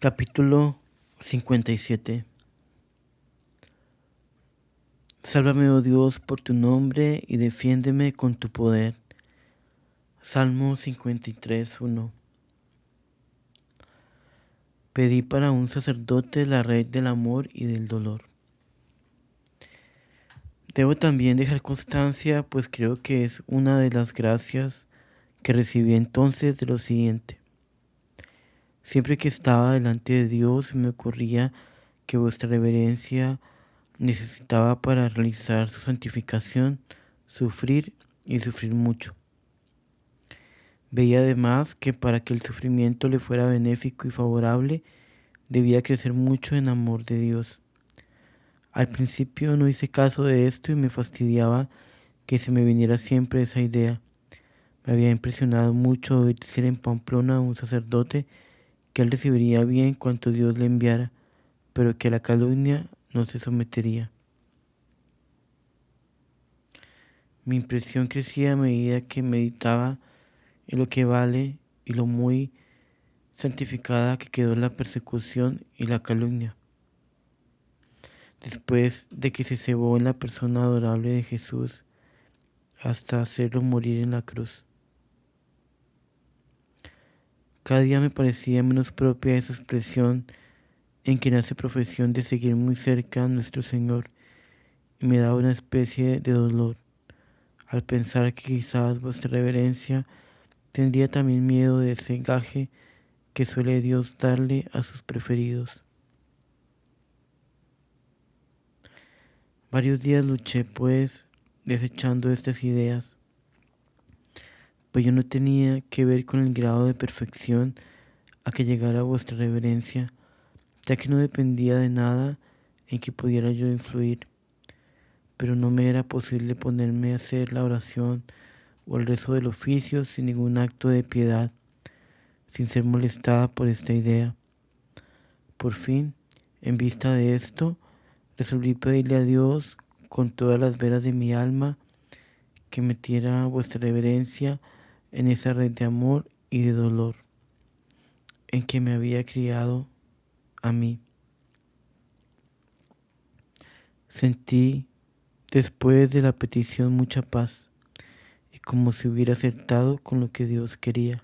Capítulo 57. Sálvame, oh Dios, por tu nombre y defiéndeme con tu poder. Salmo 53:1. Pedí para un sacerdote la red del amor y del dolor. Debo también dejar constancia, pues creo que es una de las gracias que recibí entonces de lo siguiente. Siempre que estaba delante de Dios me ocurría que vuestra reverencia necesitaba para realizar su santificación, sufrir y sufrir mucho. Veía además que para que el sufrimiento le fuera benéfico y favorable, debía crecer mucho en amor de Dios. Al principio no hice caso de esto y me fastidiaba que se me viniera siempre esa idea. Me había impresionado mucho oír decir en Pamplona a un sacerdote que él recibiría bien cuanto Dios le enviara, pero que a la calumnia no se sometería. Mi impresión crecía a medida que meditaba en lo que vale y lo muy santificada que quedó la persecución y la calumnia, después de que se cebó en la persona adorable de Jesús hasta hacerlo morir en la cruz. Cada día me parecía menos propia esa expresión en quien hace profesión de seguir muy cerca a nuestro Señor, y me daba una especie de dolor al pensar que quizás vuestra reverencia tendría también miedo de ese gaje que suele Dios darle a sus preferidos. Varios días luché, pues, desechando estas ideas, pues yo no tenía que ver con el grado de perfección a que llegara vuestra reverencia, ya que no dependía de nada en que pudiera yo influir, pero no me era posible ponerme a hacer la oración o el rezo del oficio sin ningún acto de piedad, sin ser molestada por esta idea. Por fin, en vista de esto, resolví pedirle a Dios con todas las veras de mi alma que metiera vuestra reverencia en esa red de amor y de dolor en que me había criado a mí. Sentí después de la petición mucha paz y como si hubiera acertado con lo que Dios quería.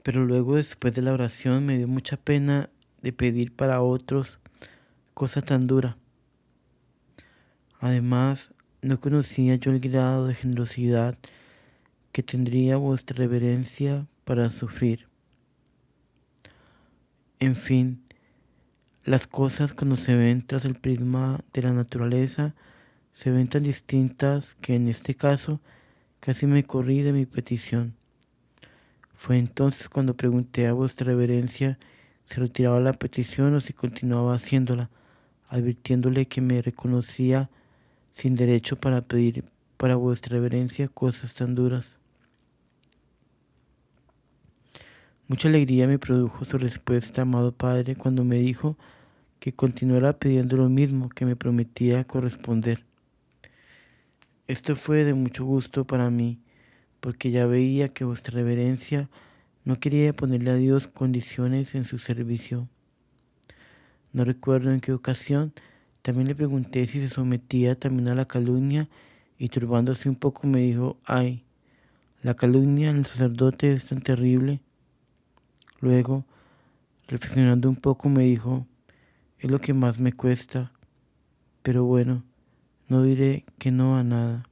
Pero luego, después de la oración, me dio mucha pena de pedir para otros cosa tan dura. Además, no conocía yo el grado de generosidad que tendría vuestra reverencia para sufrir. En fin, las cosas cuando se ven tras el prisma de la naturaleza se ven tan distintas que en este caso casi me corrí de mi petición. Fue entonces cuando pregunté a vuestra reverencia si retiraba la petición o si continuaba haciéndola, advirtiéndole que me reconocía sin derecho para pedir para vuestra reverencia cosas tan duras. Mucha alegría me produjo su respuesta, amado Padre, cuando me dijo que continuara pidiendo lo mismo que me prometía corresponder. Esto fue de mucho gusto para mí, porque ya veía que vuestra reverencia no quería ponerle a Dios condiciones en su servicio. No recuerdo en qué ocasión también le pregunté si se sometía también a la calumnia y turbándose un poco me dijo, ay, la calumnia en el sacerdote es tan terrible. Luego, reflexionando un poco, me dijo, es lo que más me cuesta, pero bueno, no diré que no a nada.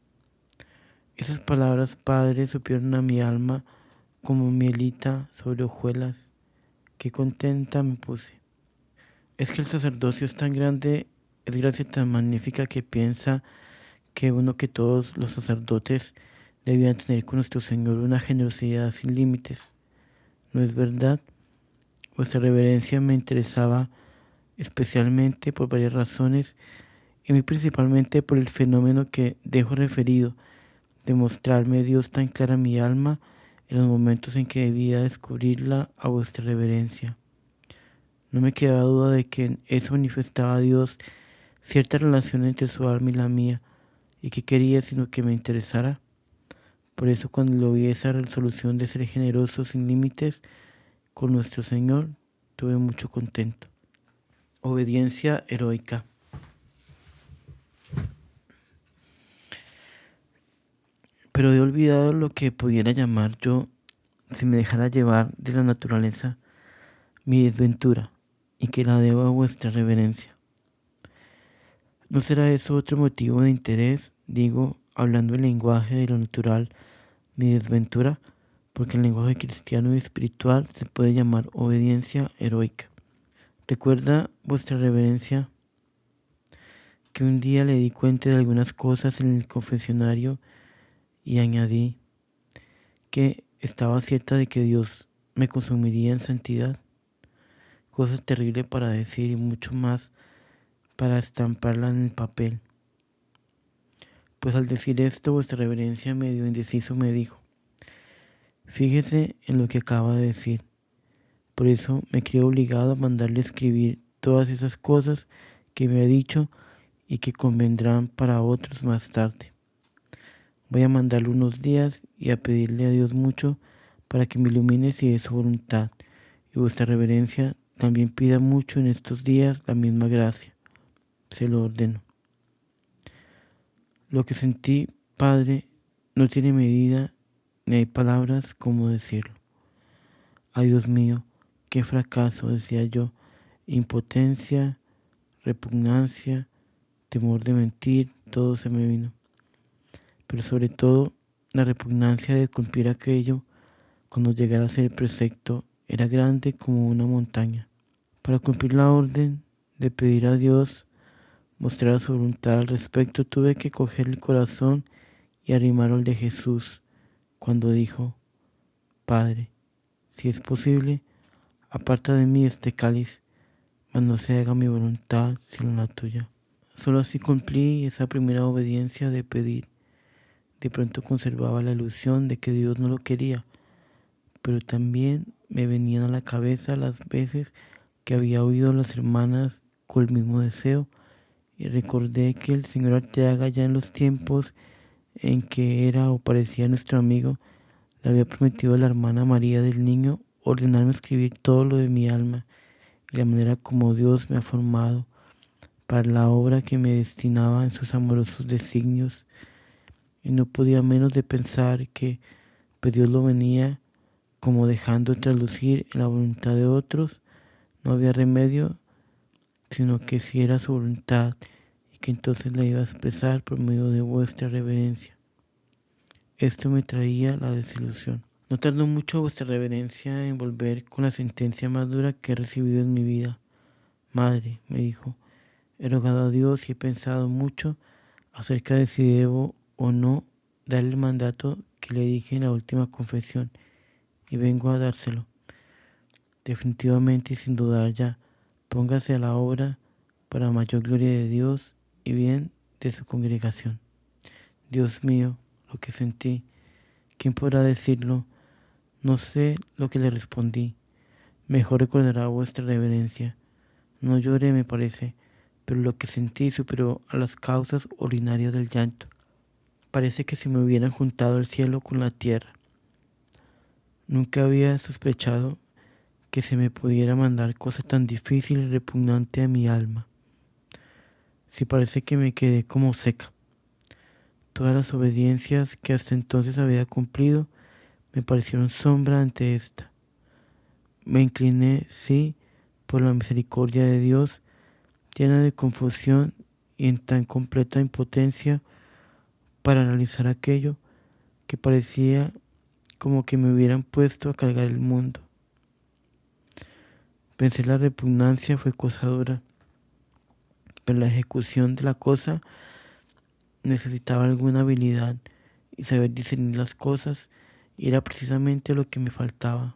Esas palabras, Padre, supieron a mi alma como mielita sobre hojuelas. Qué contenta me puse. Es que el sacerdocio es tan grande, es gracia tan magnífica que piensa que todos los sacerdotes debían tener con nuestro Señor una generosidad sin límites. ¿No es verdad? Vuestra reverencia me interesaba especialmente por varias razones y muy principalmente por el fenómeno que dejo referido, de mostrarme Dios tan clara a mi alma en los momentos en que debía descubrirla a vuestra reverencia. No me quedaba duda de que en eso manifestaba Dios cierta relación entre su alma y la mía, y que quería sino que me interesara, Por eso cuando lo vi esa resolución de ser generoso sin límites con nuestro Señor, tuve mucho contento. Obediencia heroica. Pero he olvidado lo que pudiera llamar yo, si me dejara llevar de la naturaleza, mi desventura, y que la debo a vuestra reverencia. ¿No será eso otro motivo de interés, digo, hablando el lenguaje de lo natural, mi desventura? Porque el lenguaje cristiano y espiritual se puede llamar obediencia heroica. Recuerda, vuestra reverencia, que un día le di cuenta de algunas cosas en el confesionario y añadí que estaba cierta de que Dios me consumiría en santidad. Cosa terrible para decir y mucho más para estamparla en el papel. Pues al decir esto, vuestra reverencia medio indeciso me dijo: fíjese en lo que acaba de decir. Por eso me creo obligado a mandarle escribir todas esas cosas que me ha dicho y que convendrán para otros más tarde. Voy a mandarle unos días y a pedirle a Dios mucho para que me ilumine si es su voluntad, y vuestra reverencia también pida mucho en estos días la misma gracia. Se lo ordeno. Lo que sentí, Padre, no tiene medida ni hay palabras como decirlo. Ay, Dios mío, qué fracaso, decía yo, impotencia, repugnancia, temor de mentir, todo se me vino. Pero sobre todo, la repugnancia de cumplir aquello cuando llegara a ser precepto era grande como una montaña. Para cumplir la orden de pedir a Dios mostrar su voluntad al respecto, tuve que coger el corazón y arrimarlo al de Jesús cuando dijo: Padre, si es posible, aparta de mí este cáliz, mas no se haga mi voluntad sino la tuya. Solo así cumplí esa primera obediencia de pedir. De pronto conservaba la ilusión de que Dios no lo quería, pero también me venían a la cabeza las veces que había oído a las hermanas con el mismo deseo, y recordé que el señor Arteaga, ya en los tiempos en que era o parecía nuestro amigo, le había prometido a la hermana María del Niño ordenarme escribir todo lo de mi alma y la manera como Dios me ha formado para la obra que me destinaba en sus amorosos designios, y no podía menos de pensar que pues Dios lo venía como dejando traslucir en la voluntad de otros. No había remedio, sino que si era su voluntad, y que entonces la iba a expresar por medio de vuestra reverencia. Esto me traía la desilusión. No tardó mucho vuestra reverencia en volver con la sentencia más dura que he recibido en mi vida. Madre, me dijo, he rogado a Dios y he pensado mucho acerca de si debo o no darle el mandato que le dije en la última confesión, y vengo a dárselo. Definitivamente y sin dudar ya, póngase a la obra para mayor gloria de Dios y bien de su congregación. Dios mío, lo que sentí, ¿quién podrá decirlo? No sé lo que le respondí. Mejor recordará vuestra reverencia. No lloré, me parece, pero lo que sentí superó a las causas ordinarias del llanto. Parece que se me hubieran juntado el cielo con la tierra. Nunca había sospechado que se me pudiera mandar cosa tan difícil y repugnante a mi alma. Sí, parece que me quedé como seca. Todas las obediencias que hasta entonces había cumplido me parecieron sombra ante esta. Me incliné, sí, por la misericordia de Dios, llena de confusión y en tan completa impotencia para realizar aquello que parecía como que me hubieran puesto a cargar el mundo. Pensé la repugnancia fue cosa dura, pero la ejecución de la cosa necesitaba alguna habilidad, y saber discernir las cosas era precisamente lo que me faltaba.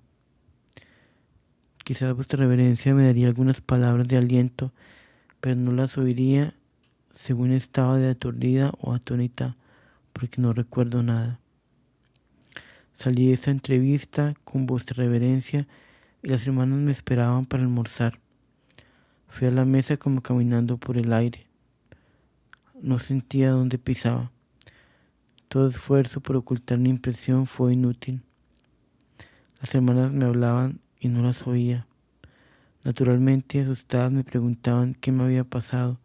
Quizás vuestra reverencia me daría algunas palabras de aliento, pero no las oiría según estaba de aturdida o atónita, porque no recuerdo nada. Salí de esa entrevista con vuestra reverencia y las hermanas me esperaban para almorzar. Fui a la mesa como caminando por el aire. No sentía dónde pisaba. Todo esfuerzo por ocultar mi impresión fue inútil. Las hermanas me hablaban y no las oía. Naturalmente, asustadas, me preguntaban qué me había pasado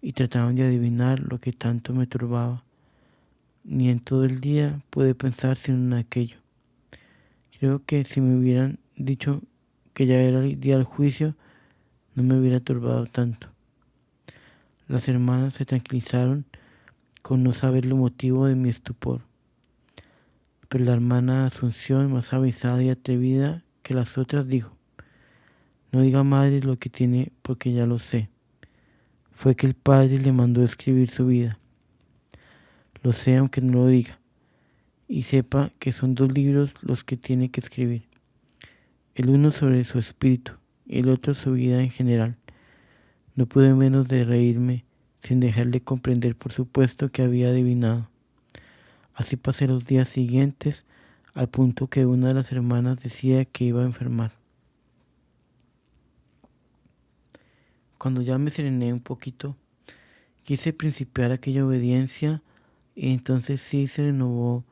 y trataban de adivinar lo que tanto me turbaba. Ni en todo el día pude pensar sino en aquello. Creo que si me hubieran dicho que ya era el día del juicio, no me hubiera turbado tanto. Las hermanas se tranquilizaron con no saber el motivo de mi estupor. Pero la hermana Asunción, más avisada y atrevida que las otras, dijo: no diga, madre, lo que tiene, porque ya lo sé. Fue que el padre le mandó escribir su vida. Lo sé aunque no lo diga. Y sepa que son 2 libros los que tiene que escribir. El uno sobre su espíritu y el otro su vida en general. No pude menos de reírme, sin dejarle comprender por supuesto que había adivinado. Así pasé los días siguientes, al punto que una de las hermanas decía que iba a enfermar. Cuando ya me serené un poquito, quise principiar aquella obediencia, y entonces sí se renovó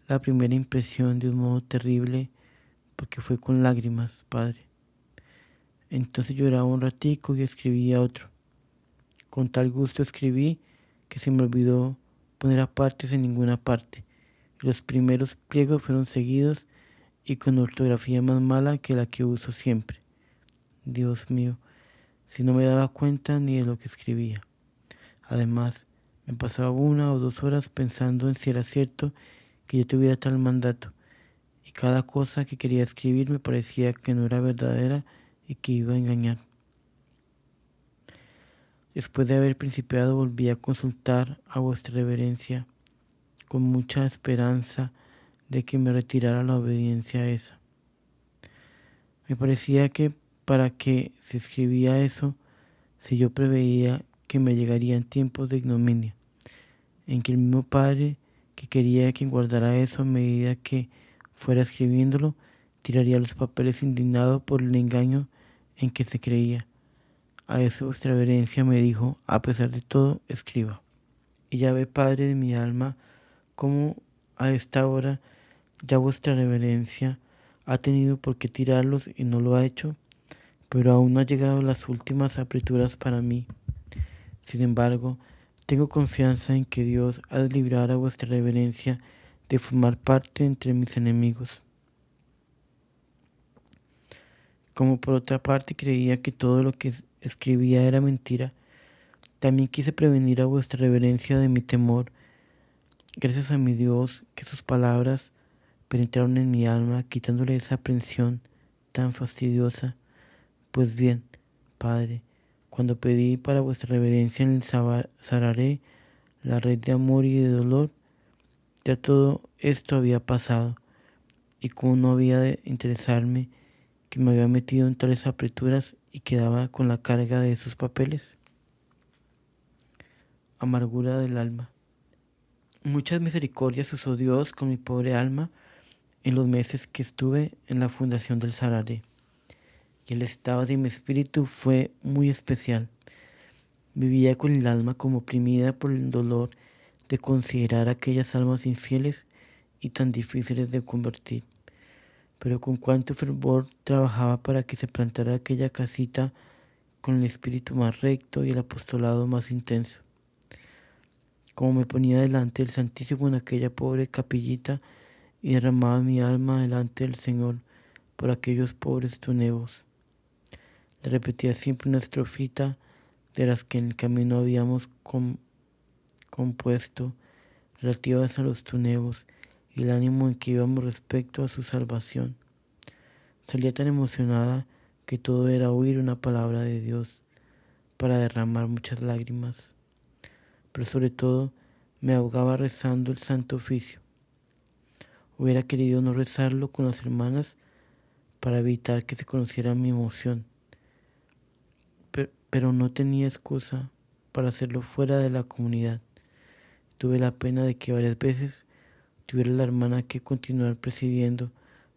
la primera impresión de un modo terrible, porque fue con lágrimas, padre. Entonces lloraba un ratico y escribía otro. Con tal gusto escribí que se me olvidó poner apartes en ninguna parte. Los primeros pliegos fueron seguidos y con ortografía más mala que la que uso siempre. Dios mío, si no me daba cuenta ni de lo que escribía. Además, me pasaba 1 o 2 horas pensando en si era cierto que yo tuviera tal mandato, y cada cosa que quería escribir me parecía que no era verdadera y que iba a engañar. Después de haber principiado, volví a consultar a vuestra reverencia con mucha esperanza de que me retirara la obediencia esa. Me parecía que para que se escribía eso, si yo preveía que me llegarían tiempos de ignominia, en que el mismo padre que quería que guardara eso a medida que fuera escribiéndolo, tiraría los papeles indignado por el engaño en que se creía. A eso vuestra reverencia me dijo: a pesar de todo, escriba. Y ya ve, padre de mi alma, cómo a esta hora ya vuestra reverencia ha tenido por qué tirarlos y no lo ha hecho, pero aún no han llegado las últimas apreturas para mí. Sin embargo, tengo confianza en que Dios ha de librar a vuestra reverencia de formar parte entre mis enemigos. Como por otra parte creía que todo lo que escribía era mentira, también quise prevenir a vuestra reverencia de mi temor. Gracias a mi Dios que sus palabras penetraron en mi alma, quitándole esa aprensión tan fastidiosa. Pues bien, Padre, cuando pedí para vuestra reverencia en el Sararé la red de amor y de dolor, ya todo esto había pasado, y como no había de interesarme que me había metido en tales apreturas y quedaba con la carga de sus papeles. Amargura del alma. Muchas misericordias usó Dios con mi pobre alma en los meses que estuve en la fundación del Sararé, y el estado de mi espíritu fue muy especial. Vivía con el alma como oprimida por el dolor de considerar aquellas almas infieles y tan difíciles de convertir. Pero con cuánto fervor trabajaba para que se plantara aquella casita con el espíritu más recto y el apostolado más intenso. Como me ponía delante del Santísimo en aquella pobre capillita y derramaba mi alma delante del Señor por aquellos pobres tunevos. Le repetía siempre una estrofita de las que en el camino habíamos compuesto, relativas a los tunevos y el ánimo en que íbamos respecto a su salvación. Salía tan emocionada que todo era oír una palabra de Dios para derramar muchas lágrimas, pero sobre todo me ahogaba rezando el Santo Oficio. Hubiera querido no rezarlo con las hermanas para evitar que se conociera mi emoción, pero no tenía excusa para hacerlo fuera de la comunidad. Tuve la pena de que varias veces tuviera la hermana que continuar presidiendo,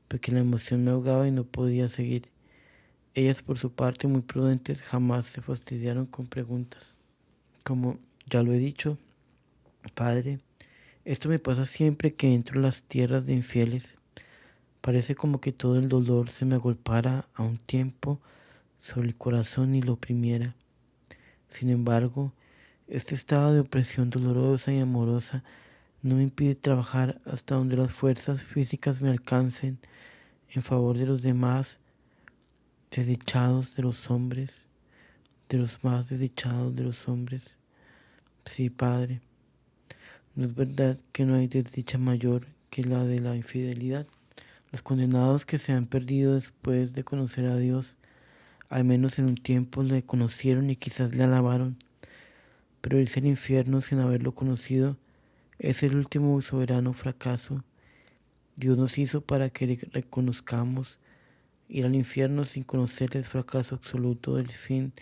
porque la emoción me ahogaba y no podía seguir. Ellas, por su parte, muy prudentes, jamás se fastidiaron con preguntas. Como ya lo he dicho, Padre, Esto me pasa siempre que entro a las tierras de infieles. Parece como que todo el dolor se me agolpara a un tiempo sobre el corazón y lo oprimiera. Sin embargo, este estado de opresión dolorosa y amorosa no me impide trabajar hasta donde las fuerzas físicas me alcancen en favor de los demás desdichados de los hombres, de los más desdichados de los hombres. Sí, Padre, no es verdad que no hay desdicha mayor que la de la infidelidad. Los condenados que se han perdido después de conocer a Dios, al menos en un tiempo le conocieron y quizás le alabaron, pero irse al infierno sin haberlo conocido es el último y soberano fracaso. Dios nos hizo para que le reconozcamos. Ir al infierno sin conocer el fracaso absoluto del fin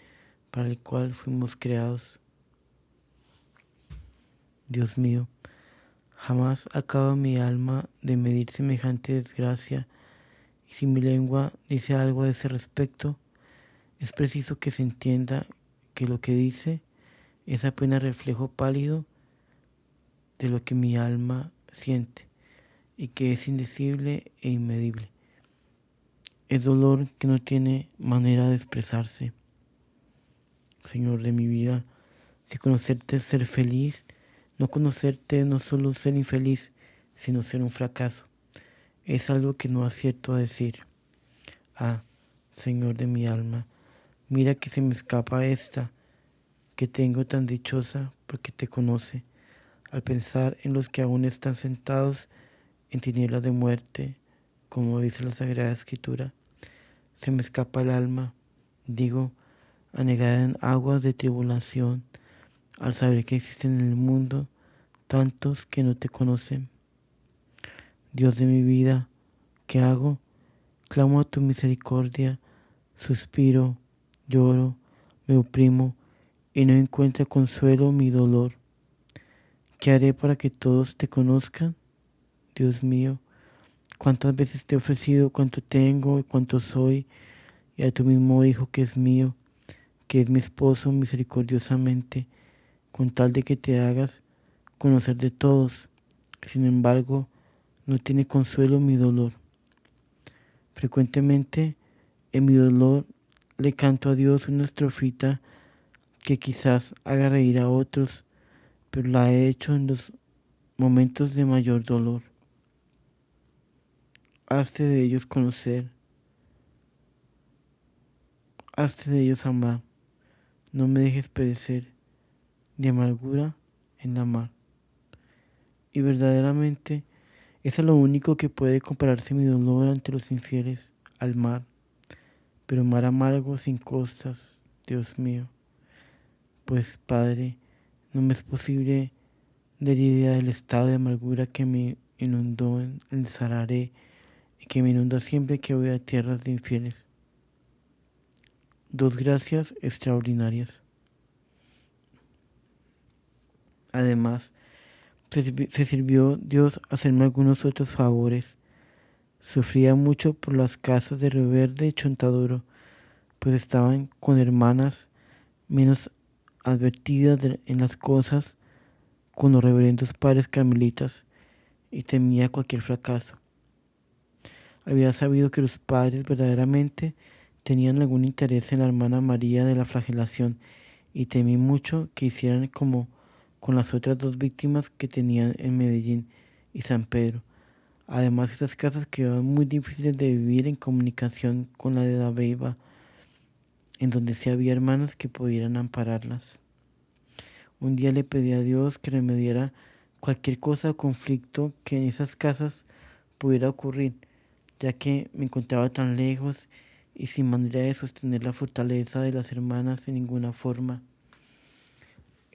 para el cual fuimos creados. Dios mío, jamás acaba mi alma de medir semejante desgracia, y si mi lengua dice algo a ese respecto, es preciso que se entienda que lo que dice es apenas reflejo pálido de lo que mi alma siente, y que es indecible e inmedible. Es dolor que no tiene manera de expresarse. Señor de mi vida, si conocerte es ser feliz, no conocerte no solo ser infeliz, sino ser un fracaso. Es algo que no acierto a decir. Ah, Señor de mi alma, mira que se me escapa esta, que tengo tan dichosa porque te conoce, al pensar en los que aún están sentados en tinieblas de muerte, como dice la Sagrada Escritura. Se me escapa el alma, digo, anegada en aguas de tribulación, al saber que existen en el mundo tantos que no te conocen. Dios de mi vida, ¿qué hago? Clamo a tu misericordia, suspiro, lloro, me oprimo y no encuentra consuelo mi dolor. ¿Qué haré para que todos te conozcan? Dios mío, cuántas veces te he ofrecido cuanto tengo y cuanto soy, y a tu mismo Hijo que es mío, que es mi esposo misericordiosamente, con tal de que te hagas conocer de todos. Sin embargo, no tiene consuelo mi dolor. Frecuentemente en mi dolor le canto a Dios una estrofita que quizás haga reír a otros, pero la he hecho en los momentos de mayor dolor. Hazte de ellos conocer, hazte de ellos amar, no me dejes perecer de amargura en la mar. Y verdaderamente, es a lo único que puede compararse mi dolor ante los infieles, al mar, pero mar amargo sin costas, Dios mío. Pues, Padre, no me es posible dar idea del estado de amargura que me inundó en el Sararé y que me inunda siempre que voy a tierras de infieles. Dos gracias extraordinarias. Además, se sirvió Dios a hacerme algunos otros favores. Sufría mucho por las casas de Río Verde y Chontaduro, pues estaban con hermanas menos advertidas en las cosas, con los reverendos padres carmelitas, y temía cualquier fracaso. Había sabido que los padres verdaderamente tenían algún interés en la hermana María de la flagelación, y temí mucho que hicieran como con las otras dos víctimas que tenían en Medellín y San Pedro. Además, estas casas quedaban muy difíciles de vivir en comunicación con la de Dabeiba, en donde sí había hermanas que pudieran ampararlas. Un día le pedí a Dios que remediara cualquier cosa o conflicto que en esas casas pudiera ocurrir, ya que me encontraba tan lejos y sin manera de sostener la fortaleza de las hermanas en ninguna forma.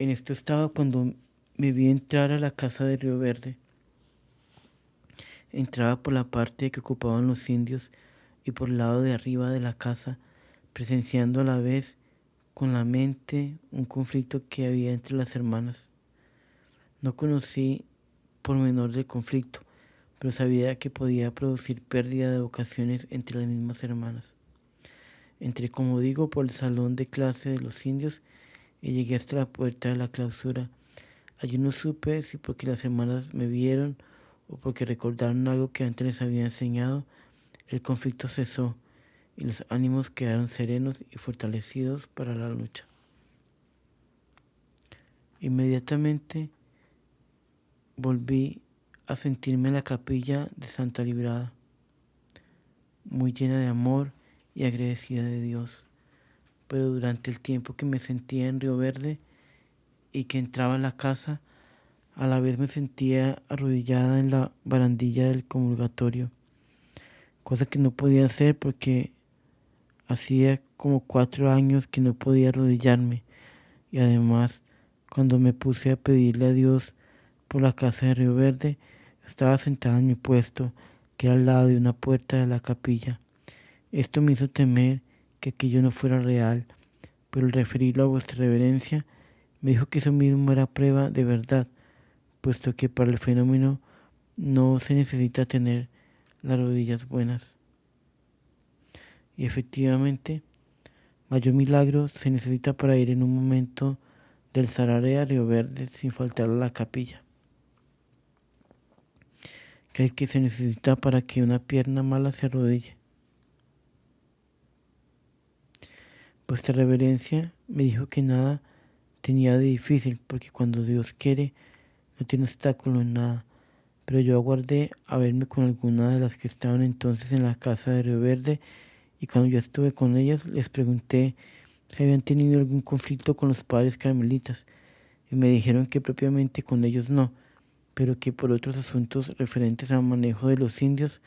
En esto estaba cuando me vi entrar a la casa de Río Verde. Entraba por la parte que ocupaban los indios y por el lado de arriba de la casa, presenciando a la vez con la mente un conflicto que había entre las hermanas. No conocí por menor del conflicto, pero sabía que podía producir pérdida de vocaciones entre las mismas hermanas. Entré, como digo, por el salón de clase de los indios y llegué hasta la puerta de la clausura. Allí no supe si porque las hermanas me vieron o porque recordaron algo que antes les había enseñado, el conflicto cesó y los ánimos quedaron serenos y fortalecidos para la lucha. Inmediatamente volví a sentirme en la capilla de Santa Librada, muy llena de amor y agradecida de Dios. Pero durante el tiempo que me sentía en Río Verde y que entraba a la casa, a la vez me sentía arrodillada en la barandilla del comulgatorio, cosa que no podía hacer porque hacía como 4 años que no podía arrodillarme, y además cuando me puse a pedirle a Dios por la casa de Río Verde, estaba sentada en mi puesto, que era al lado de una puerta de la capilla. Esto me hizo temer que aquello no fuera real, pero al referirlo a vuestra reverencia, me dijo que eso mismo era prueba de verdad, puesto que para el fenómeno no se necesita tener las rodillas buenas. Y efectivamente, mayor milagro se necesita para ir en un momento del Sarare a Río Verde sin faltar a la capilla, que el que se necesita para que una pierna mala se arrodille. Vuestra reverencia me dijo que nada tenía de difícil, porque cuando Dios quiere no tiene obstáculo en nada. Pero yo aguardé a verme con alguna de las que estaban entonces en la casa de Río Verde, y cuando yo estuve con ellas les pregunté si habían tenido algún conflicto con los padres carmelitas, y me dijeron que propiamente con ellos no, pero que por otros asuntos referentes al manejo de los indios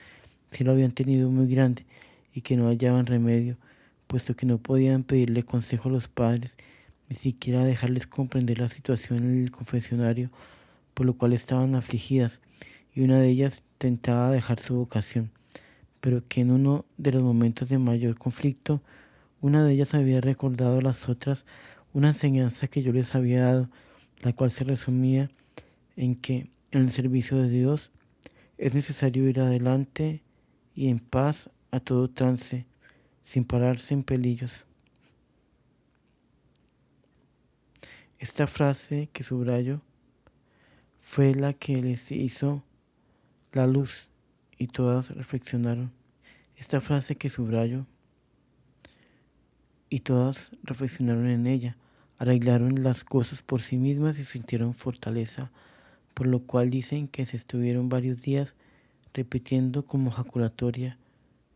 sí lo habían tenido muy grande y que no hallaban remedio, puesto que no podían pedirle consejo a los padres, ni siquiera dejarles comprender la situación en el confesionario, por lo cual estaban afligidas, y una de ellas tentaba dejar su vocación, pero que en uno de los momentos de mayor conflicto, una de ellas había recordado a las otras una enseñanza que yo les había dado, la cual se resumía en que en el servicio de Dios es necesario ir adelante y en paz a todo trance, sin pararse en pelillos. Esta frase que subrayo fue la que les hizo la luz y todas reflexionaron. Esta frase que subrayo y todas reflexionaron en ella, arreglaron las cosas por sí mismas y sintieron fortaleza, por lo cual dicen que se estuvieron varios días repitiendo como jaculatoria: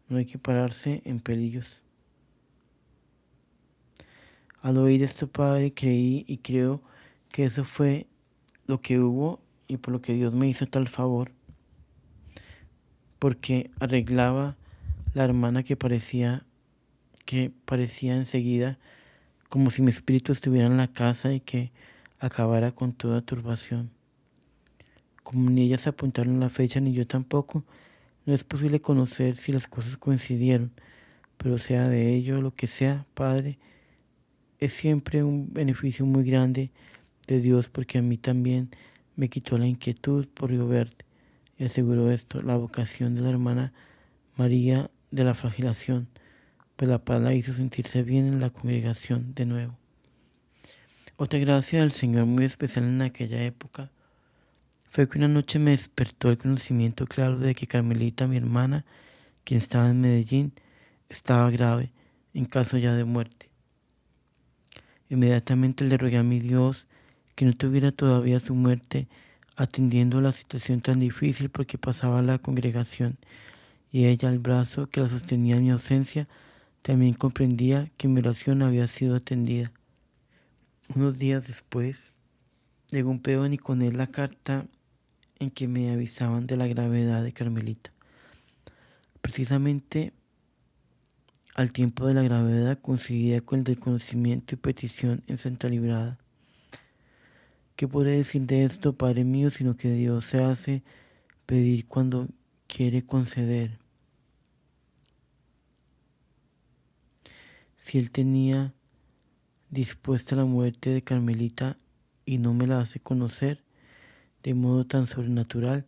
no hay que pararse en pelillos. Al oír esto, Padre, creí y creo que eso fue lo que hubo y por lo que Dios me hizo tal favor, porque arreglaba la hermana que parecía enseguida como si mi espíritu estuviera en la casa y que acabara con toda turbación. Como ni ellas apuntaron la fecha ni yo tampoco, no es posible conocer si las cosas coincidieron, pero sea de ello lo que sea, Padre, es siempre un beneficio muy grande de Dios, porque a mí también me quitó la inquietud por Río Verde, y aseguró esto, la vocación de la hermana María de la Flagelación, pues la paz la hizo sentirse bien en la congregación de nuevo. Otra gracia del Señor muy especial en aquella época fue que una noche me despertó el conocimiento claro de que Carmelita, mi hermana, quien estaba en Medellín, estaba grave, en caso ya de muerte. Inmediatamente le rogué a mi Dios que no tuviera todavía su muerte, atendiendo a la situación tan difícil porque pasaba la congregación, y ella, al brazo que la sostenía en mi ausencia, también comprendía que mi oración había sido atendida. Unos días después, llegó un peón y con él la carta en que me avisaban de la gravedad de Carmelita. Precisamente al tiempo de la gravedad coincidía con el reconocimiento y petición en Santa Librada. ¿Qué puede decir de esto, Padre mío, sino que Dios se hace pedir cuando quiere conceder? Si Él tenía dispuesta la muerte de Carmelita y no me la hace conocer de modo tan sobrenatural,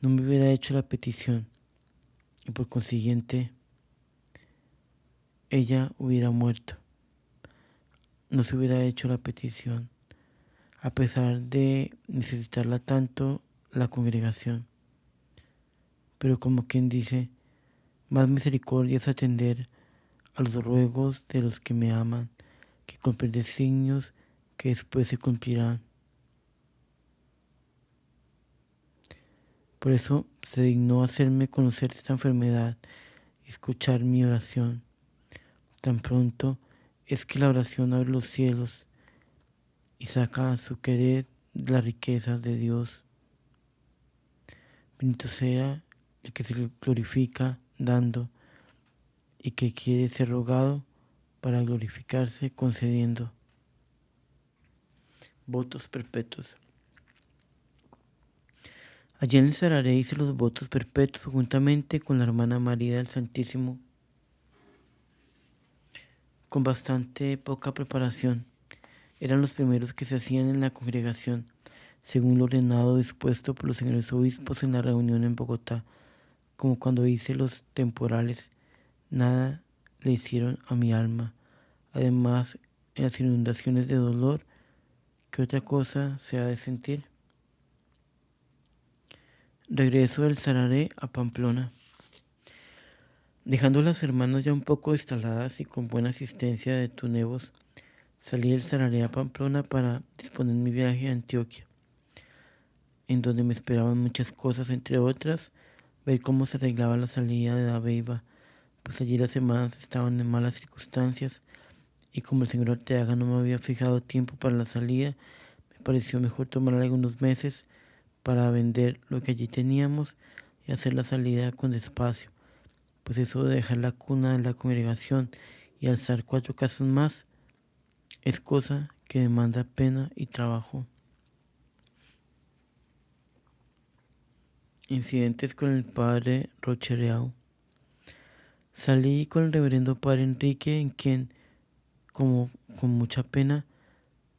no me hubiera hecho la petición y por consiguiente ella hubiera muerto. No se hubiera hecho la petición. a pesar de necesitarla tanto la congregación. Pero como quien dice, más misericordia es atender a los ruegos de los que me aman, que cumplir designios que después se cumplirán. Por eso se dignó hacerme conocer esta enfermedad y escuchar mi oración. Tan pronto es que la oración abre los cielos y saca a su querer las riquezas de Dios. Bendito sea el que se glorifica dando y que quiere ser rogado para glorificarse concediendo. Votos perpetuos. Allí en el Sararé hice los votos perpetuos juntamente con la hermana María del Santísimo, con bastante poca preparación. Eran los primeros que se hacían en la congregación, según lo ordenado dispuesto por los señores obispos en la reunión en Bogotá. Como cuando hice los temporales, nada le hicieron a mi alma. Además, en las inundaciones de dolor, ¿qué otra cosa se ha de sentir? Regreso del Sararé a Pamplona. Dejando las hermanas ya un poco instaladas y con buena asistencia de Tunevos, salí del Sararé a Pamplona para disponer mi viaje a Antioquia, en donde me esperaban muchas cosas, entre otras, ver cómo se arreglaba la salida de Dabeiba, pues allí las hermanas estaban en malas circunstancias y como el señor Arteaga no me había fijado tiempo para la salida, me pareció mejor tomar algunos meses para vender lo que allí teníamos y hacer la salida con despacio, pues eso de dejar la cuna de la congregación y alzar 4 casas más es cosa que demanda pena y trabajo. Incidentes con el padre Rochereau. Salí con el reverendo padre Enrique, en quien, como con mucha pena,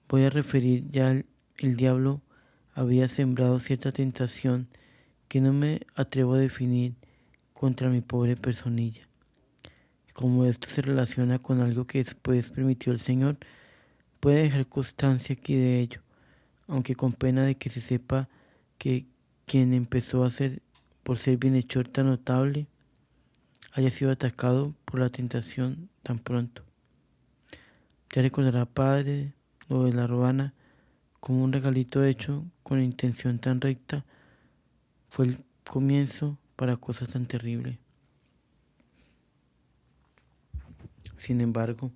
voy a referir ya el diablo había sembrado cierta tentación que no me atrevo a definir contra mi pobre personilla. Como esto se relaciona con algo que después permitió el Señor, puede dejar constancia aquí de ello, aunque con pena de que se sepa que quien empezó a ser, por ser bienhechor tan notable, haya sido atacado por la tentación tan pronto. Ya recordará, padre, lo de la robana, como un regalito hecho con intención tan recta, fue el comienzo para cosas tan terribles. Sin embargo,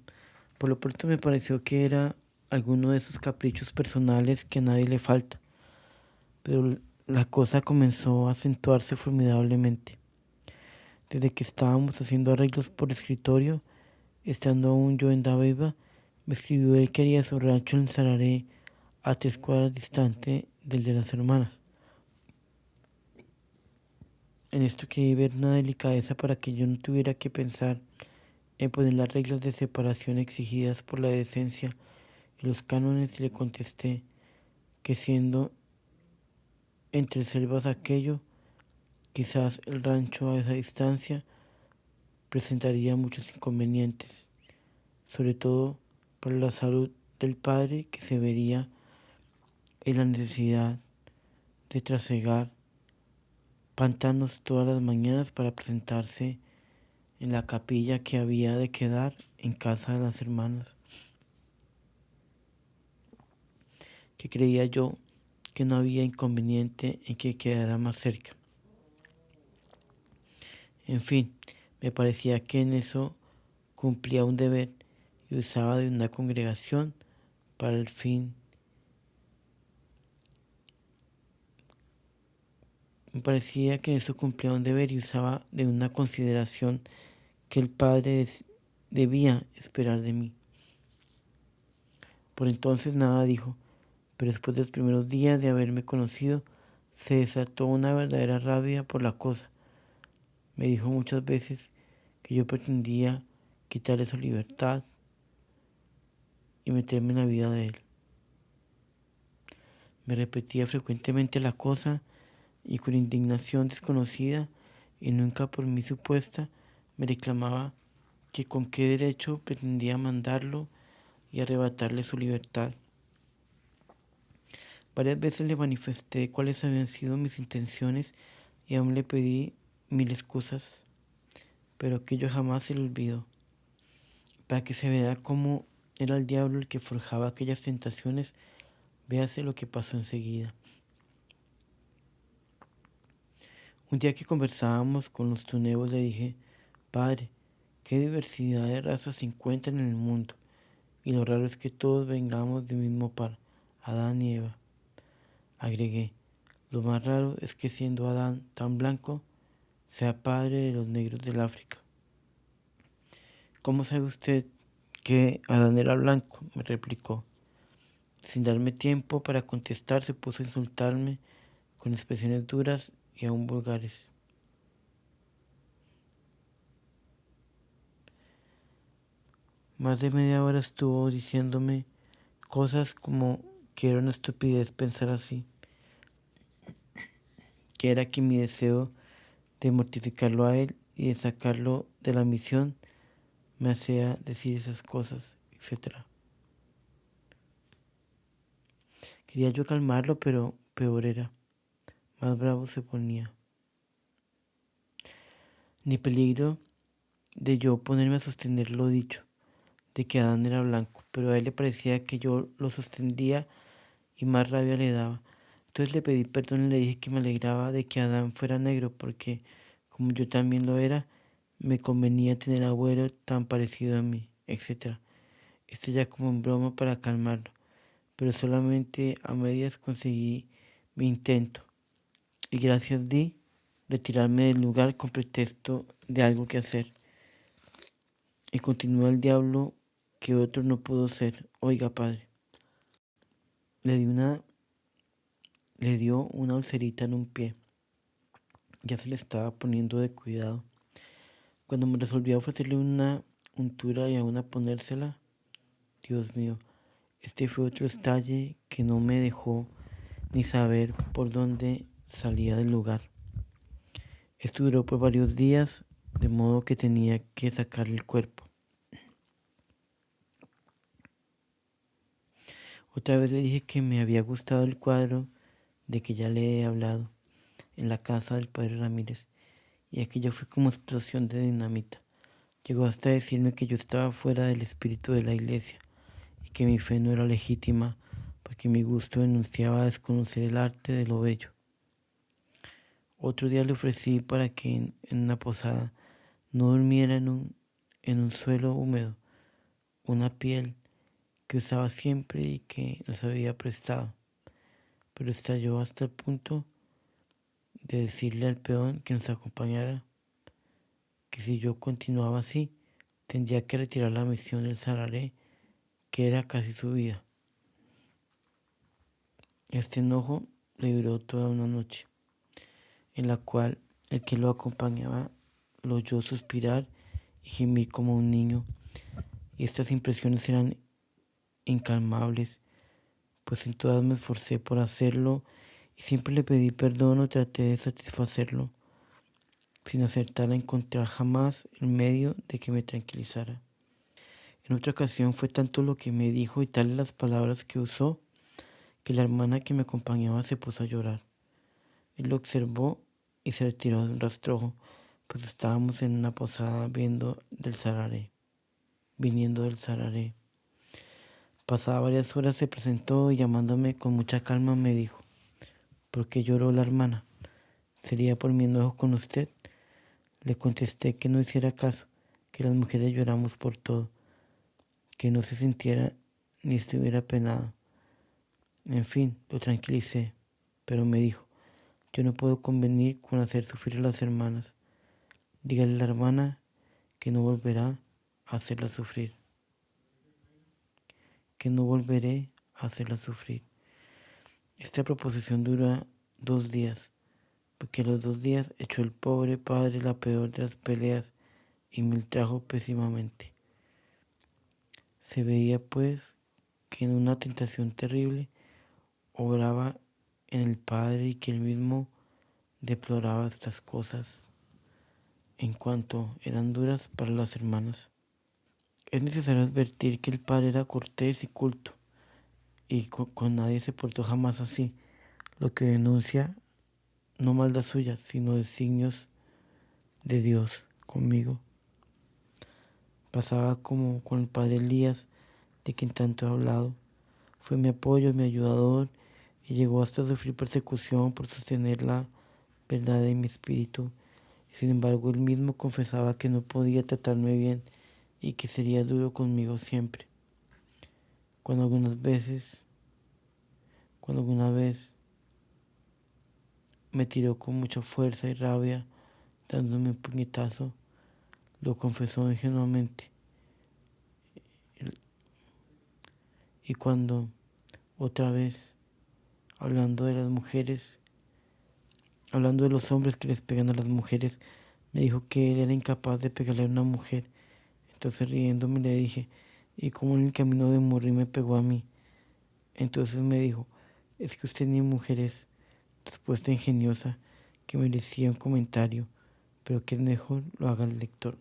por lo pronto me pareció que era alguno de esos caprichos personales que a nadie le falta, pero la cosa comenzó a acentuarse formidablemente. Desde que estábamos haciendo arreglos por escritorio, estando aún yo en Dabeiba, me escribió él que quería su rancho en Sararé, a 3 cuadras distante del de las hermanas. En esto quería ver una delicadeza para que yo no tuviera que pensar en poner las reglas de separación exigidas por la decencia y los cánones, y le contesté que siendo entre selvas aquello, quizás el rancho a esa distancia presentaría muchos inconvenientes, sobre todo para la salud del padre, que se vería en la necesidad de trasegar pantanos todas las mañanas para presentarse en la capilla que había de quedar en casa de las hermanas, que creía yo que no había inconveniente en que quedara más cerca. En fin, me parecía que en eso cumplía un deber y usaba de una congregación para el fin. Me parecía que en eso cumplía un deber y usaba de una consideración que el Padre debía esperar de mí. Por entonces nada dijo, pero después de los primeros días de haberme conocido, se desató una verdadera rabia por la cosa. Me dijo muchas veces que yo pretendía quitarle su libertad y meterme en la vida de él. Me repetía frecuentemente la cosa y con indignación desconocida y nunca por mí supuesta, me reclamaba que con qué derecho pretendía mandarlo y arrebatarle su libertad. Varias veces le manifesté cuáles habían sido mis intenciones y aún le pedí 1000 excusas, pero aquello jamás se le olvidó. Para que se vea cómo era el diablo el que forjaba aquellas tentaciones, véase lo que pasó enseguida. Un día que conversábamos con los tuneos le dije: Padre, qué diversidad de razas se encuentran en el mundo, y lo raro es que todos vengamos del mismo par, Adán y Eva. Agregué: lo más raro es que siendo Adán tan blanco, sea padre de los negros del África. ¿Cómo sabe usted que Adán era blanco?, me replicó. Sin darme tiempo para contestar, se puso a insultarme con expresiones duras y aún vulgares. Más de media hora estuvo diciéndome cosas como que era una estupidez pensar así, que era que mi deseo de mortificarlo a él y de sacarlo de la misión me hacía decir esas cosas, etc. Quería yo calmarlo, pero peor era, más bravo se ponía. Ni peligro de yo ponerme a sostener lo dicho, de que Adán era blanco, pero a él le parecía que yo lo sostenía y más rabia le daba. Entonces le pedí perdón y le dije que me alegraba de que Adán fuera negro, porque como yo también lo era, me convenía tener abuelo tan parecido a mí, etc. Esto ya como en broma para calmarlo, pero solamente a medias conseguí mi intento, y gracias di retirarme del lugar con pretexto de algo que hacer. Y continuó el diablo que otro no pudo ser. Oiga, padre, le dio una ulcerita en un pie. Ya se le estaba poniendo de cuidado. Cuando me resolví a ofrecerle una untura y aún a ponérsela, Dios mío, este fue otro estalle que no me dejó ni saber por dónde salía del lugar. Esto duró por varios días, de modo que tenía que sacarle el cuerpo. Otra vez le dije que me había gustado el cuadro de que ya le he hablado en la casa del padre Ramírez, y aquello fue como explosión de dinamita. Llegó hasta decirme que yo estaba fuera del espíritu de la iglesia y que mi fe no era legítima porque mi gusto denunciaba desconocer el arte de lo bello. Otro día le ofrecí para que en una posada no durmiera en un suelo húmedo, una piel que usaba siempre y que nos había prestado, pero estalló hasta el punto de decirle al peón que nos acompañara que si yo continuaba así, tendría que retirar la misión del Sararé, que era casi su vida. Este enojo le duró toda una noche, en la cual el que lo acompañaba lo oyó suspirar y gemir como un niño, y estas impresiones eran incalmables, pues en todas me esforcé por hacerlo y siempre le pedí perdón o traté de satisfacerlo, sin acertar a encontrar jamás el medio de que me tranquilizara. En otra ocasión fue tanto lo que me dijo y tales las palabras que usó, que la hermana que me acompañaba se puso a llorar. Él lo observó y se retiró de un rastrojo, pues estábamos en una posada viniendo del Sararé. Pasadas varias horas se presentó y llamándome con mucha calma me dijo: ¿por qué lloró la hermana? ¿Sería por mi enojo con usted? Le contesté que no hiciera caso, que las mujeres lloramos por todo, que no se sintiera ni estuviera penado. En fin, lo tranquilicé, pero me dijo: yo no puedo convenir con hacer sufrir a las hermanas. Dígale a la hermana que no volverá a hacerla sufrir, que no volveré a hacerla sufrir. Esta proposición dura 2 días, porque a los 2 días echó el pobre padre la peor de las peleas y me ultrajó pésimamente. Se veía pues que en una tentación terrible obraba en el padre y que él mismo deploraba estas cosas en cuanto eran duras para las hermanas. Es necesario advertir que el padre era cortés y culto, y con nadie se portó jamás así, lo que denuncia no maldad suya, sino designios de Dios conmigo. Pasaba como con el padre Elías, de quien tanto he hablado. Fue mi apoyo, mi ayudador, y llegó hasta sufrir persecución por sostener la verdad de mi espíritu. Y sin embargo, él mismo confesaba que no podía tratarme bien y que sería duro conmigo siempre. Cuando alguna vez me tiró con mucha fuerza y rabia, dándome un puñetazo, lo confesó ingenuamente. Y cuando otra vez, hablando de las mujeres, hablando de los hombres que les pegan a las mujeres, me dijo que él era incapaz de pegarle a una mujer. Entonces riéndome le dije, ¿y cómo en el camino de morir me pegó a mí? Entonces me dijo, es que usted ni mujer es. Respuesta ingeniosa que merecía un comentario, pero que es mejor lo haga el lector.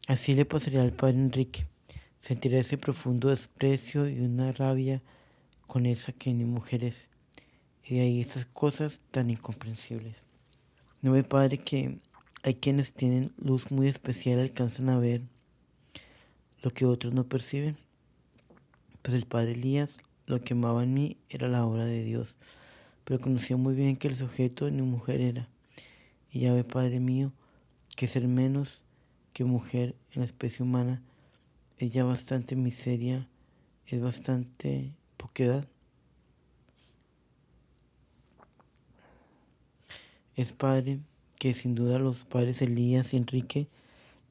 Así le pasaría al padre Enrique. Sentirá ese profundo desprecio y una rabia con esa que ni mujer es. Y de ahí esas cosas tan incomprensibles. ¿No ve, padre, que hay quienes tienen luz muy especial y alcanzan a ver lo que otros no perciben? Pues el padre Elías lo que amaba en mí era la obra de Dios, pero conocía muy bien que el sujeto ni mujer era. Y ya ve, padre mío, que ser menos que mujer en la especie humana es ya bastante miseria, es bastante poquedad. Es padre que sin duda los padres Elías y Enrique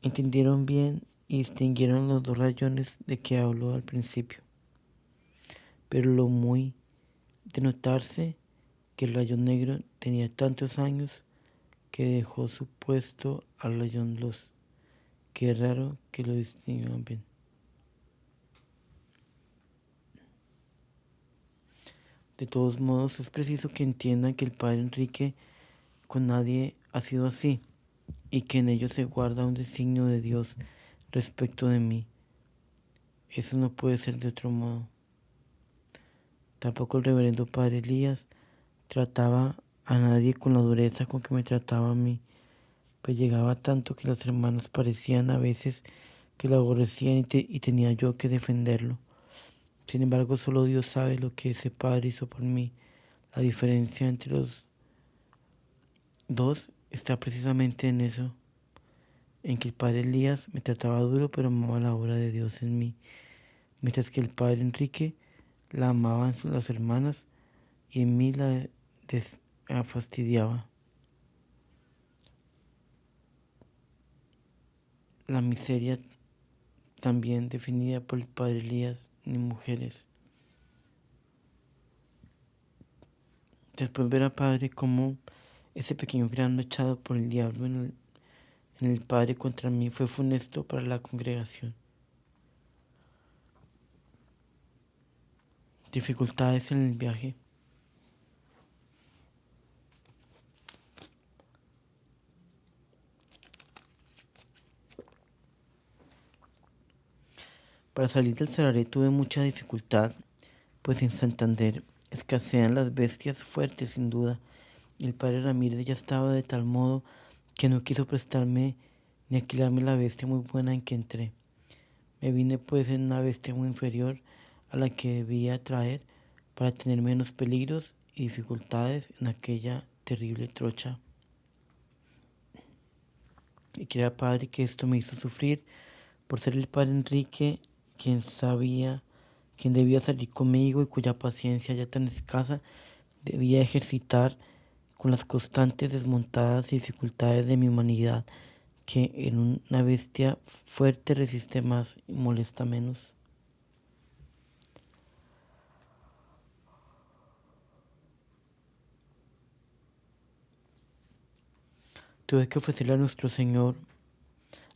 entendieron bien y distinguieron los dos rayones de que hablo al principio. Pero lo muy de notarse que el rayón negro tenía tantos años que dejó su puesto al rayón luz. Qué raro que lo distingan bien. De todos modos, es preciso que entiendan que el padre Enrique con nadie ha sido así, y que en ello se guarda un designio de Dios respecto de mí. Eso no puede ser de otro modo. Tampoco el reverendo padre Elías trataba a nadie con la dureza con que me trataba a mí, pues llegaba tanto que las hermanas parecían a veces que lo aborrecían y tenía yo que defenderlo. Sin embargo, solo Dios sabe lo que ese padre hizo por mí. La diferencia entre los dos está precisamente en eso, en que el padre Elías me trataba duro pero amaba la obra de Dios en mí, mientras que el padre Enrique la amaban las hermanas y en mí la fastidiaba. La miseria también definida por el padre Elías, ni mujeres. Después ver a padre como ese pequeño grano echado por el diablo en el padre contra mí fue funesto para la congregación. Dificultades en el viaje. Para salir del Sararé tuve mucha dificultad, pues en Santander escasean las bestias fuertes sin duda, y el padre Ramírez ya estaba de tal modo que no quiso prestarme ni alquilarme la bestia muy buena en que entré. Me vine pues en una bestia muy inferior a la que debía traer para tener menos peligros y dificultades en aquella terrible trocha. Y crea, padre, que esto me hizo sufrir por ser el padre Enrique quien debía salir conmigo y cuya paciencia ya tan escasa debía ejercitar con las constantes desmontadas y dificultades de mi humanidad, que en una bestia fuerte resiste más y molesta menos. Tuve que ofrecerle a nuestro Señor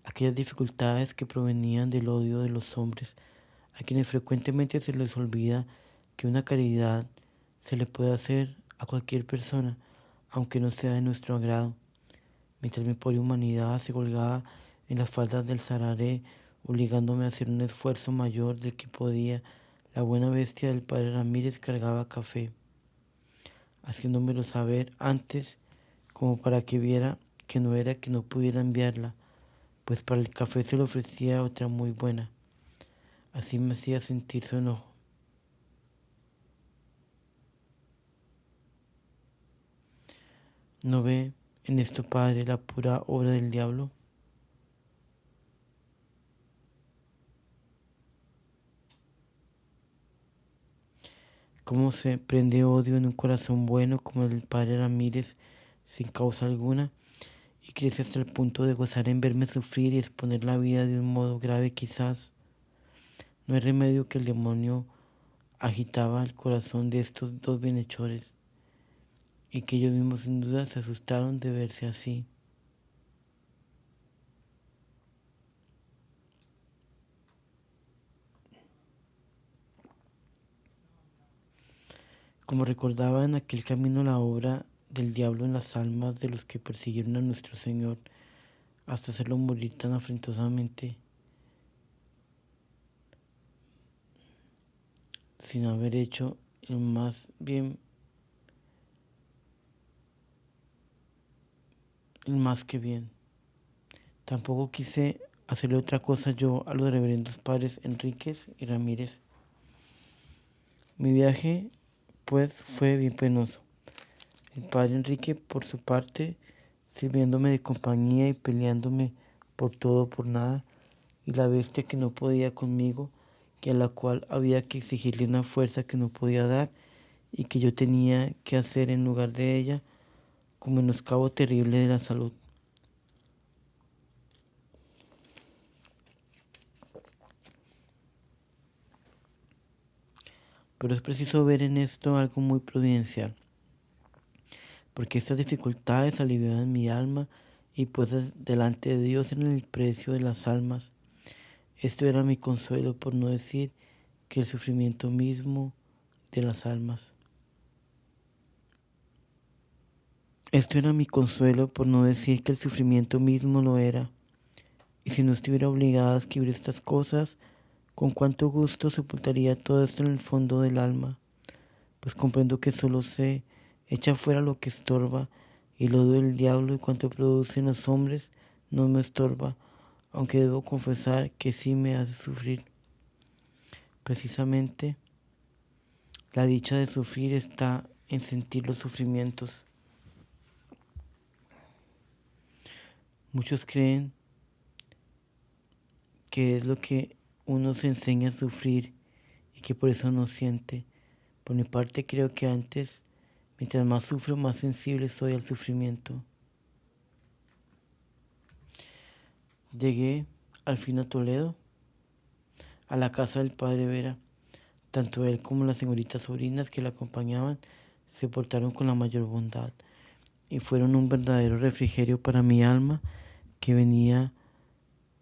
aquellas dificultades que provenían del odio de los hombres, a quienes frecuentemente se les olvida que una caridad se le puede hacer a cualquier persona, aunque no sea de nuestro agrado. Mientras mi pobre humanidad se colgaba en las faldas del Sararé, obligándome a hacer un esfuerzo mayor del que podía, La buena bestia del padre Ramírez cargaba café, haciéndomelo saber antes, como para que viera que no era que no pudiera enviarla, pues para el café se le ofrecía otra muy buena. Así me hacía sentir su enojo. ¿No ve en esto, padre, la pura obra del diablo? ¿Cómo se prende odio en un corazón bueno como el del padre Ramírez sin causa alguna? Y crece hasta el punto de gozar en verme sufrir y exponer la vida de un modo grave quizás. No hay remedio que el demonio agitaba el corazón de estos dos bienhechores y que ellos mismos sin duda se asustaron de verse así. Como recordaba en aquel camino la obra del diablo en las almas de los que persiguieron a nuestro Señor hasta hacerlo morir tan afrentosamente, sin haber hecho el más que bien. Tampoco quise hacerle otra cosa yo a los reverendos padres Enríquez y Ramírez. Mi viaje, pues, fue bien penoso. El padre Enrique, por su parte, sirviéndome de compañía y peleándome por todo por nada, y la bestia que no podía conmigo, que a la cual había que exigirle una fuerza que no podía dar y que yo tenía que hacer en lugar de ella, como menoscabo terrible de la salud. Pero es preciso ver en esto algo muy providencial, porque estas dificultades aliviaban mi alma y pues delante de Dios en el precio de las almas. Esto era mi consuelo, por no decir que el sufrimiento mismo de las almas. Esto era mi consuelo, por no decir que el sufrimiento mismo lo era. Y si no estuviera obligada a escribir estas cosas, con cuánto gusto sepultaría todo esto en el fondo del alma, pues comprendo que solo se echa fuera lo que estorba, y lo del diablo y cuanto produce en los hombres no me estorba, aunque debo confesar que sí me hace sufrir. Precisamente, la dicha de sufrir está en sentir los sufrimientos. Muchos creen que es lo que uno se enseña a sufrir y que por eso no siente. Por mi parte creo que antes, mientras más sufro, más sensible soy al sufrimiento. Llegué al fin a Toledo, a la casa del padre Vera. Tanto él como las señoritas sobrinas que le acompañaban se portaron con la mayor bondad y fueron un verdadero refrigerio para mi alma, que venía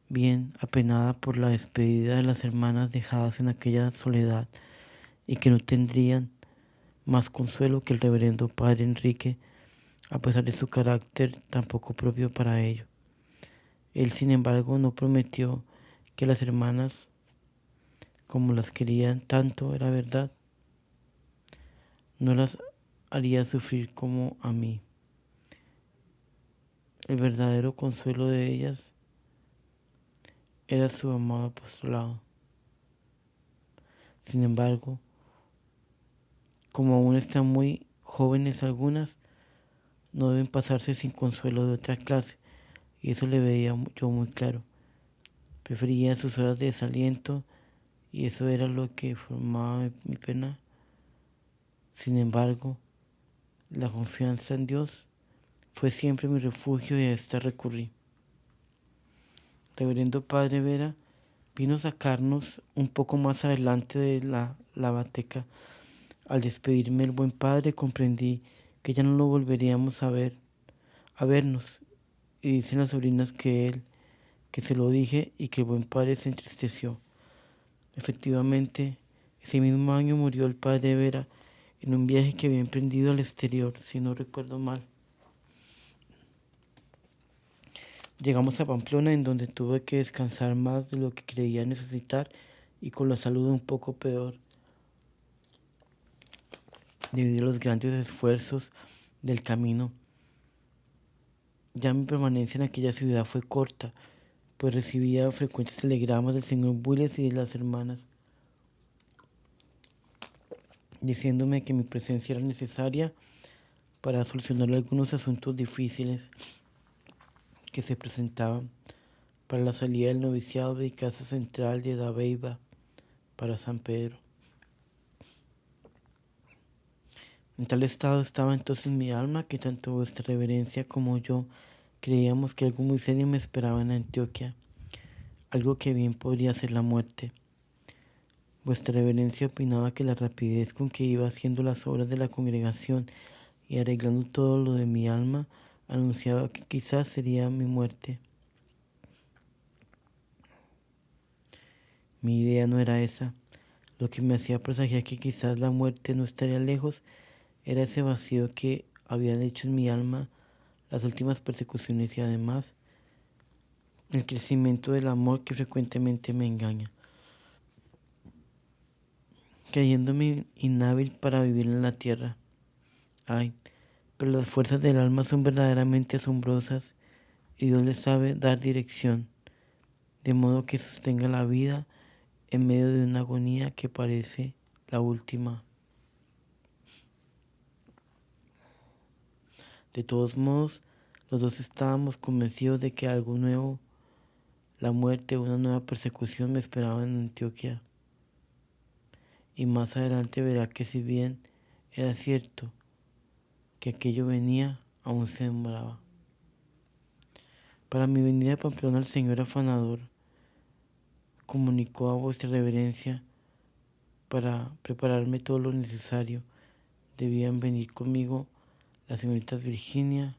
bien apenada por la despedida de las hermanas dejadas en aquella soledad y que no tendrían más consuelo que el reverendo padre Enrique, a pesar de su carácter tan poco propio para ello. Él, sin embargo, no prometió que las hermanas, como las querían tanto, era verdad, no las haría sufrir como a mí. El verdadero consuelo de ellas era su amado apostolado. Sin embargo, como aún están muy jóvenes algunas, no deben pasarse sin consuelo de otra clase, y eso le veía yo muy claro. Prefería sus horas de desaliento, y eso era lo que formaba mi pena. Sin embargo, la confianza en Dios fue siempre mi refugio y a esta recurrí. Reverendo Padre Vera vino a sacarnos un poco más adelante de la lavateca. Al despedirme el buen padre comprendí que ya no lo volveríamos a vernos, y dicen las sobrinas que se lo dije y que el buen padre se entristeció. Efectivamente, ese mismo año murió el padre Vera en un viaje que había emprendido al exterior, si no recuerdo mal. Llegamos a Pamplona, en donde tuve que descansar más de lo que creía necesitar y con la salud un poco peor. debido a los grandes esfuerzos del camino. Ya mi permanencia en aquella ciudad fue corta, pues recibía frecuentes telegramas del señor Bulles y de las hermanas, diciéndome que mi presencia era necesaria para solucionar algunos asuntos difíciles que se presentaban para la salida del noviciado de Casa Central de Dabeiba para San Pedro. En tal estado estaba entonces mi alma que tanto vuestra reverencia como yo creíamos que algo muy serio me esperaba en Antioquia, algo que bien podría ser la muerte. Vuestra reverencia opinaba que la rapidez con que iba haciendo las obras de la congregación y arreglando todo lo de mi alma anunciaba que quizás sería mi muerte. Mi idea no era esa. Lo que me hacía presagiar que quizás la muerte no estaría lejos era ese vacío que habían hecho en mi alma las últimas persecuciones y además el crecimiento del amor que frecuentemente me engaña, creyéndome inhábil para vivir en la tierra. Ay, pero las fuerzas del alma son verdaderamente asombrosas y Dios les sabe dar dirección, de modo que sostenga la vida en medio de una agonía que parece la última. De todos modos, los dos estábamos convencidos de que algo nuevo, la muerte o una nueva persecución me esperaba en Antioquia. Y más adelante verá que si bien era cierto que aquello venía, aún se demoraba. Para mi venida a Pamplona el señor afanador comunicó a vuestra reverencia para prepararme todo lo necesario. Debían venir conmigo las señoritas Virginia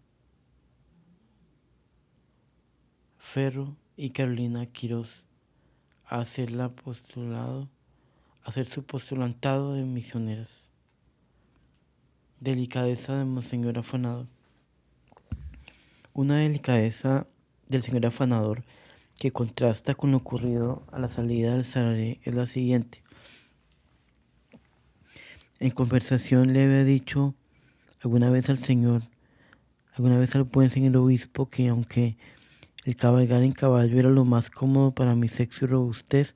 Ferro y Carolina Quirós a hacer su postulantado de misioneras. Delicadeza de Monseñor Afanador. Una delicadeza del señor afanador que contrasta con lo ocurrido a la salida del Sararé es la siguiente. En conversación le había dicho alguna vez al buen señor obispo, que aunque el cabalgar en caballo era lo más cómodo para mi sexo y robustez,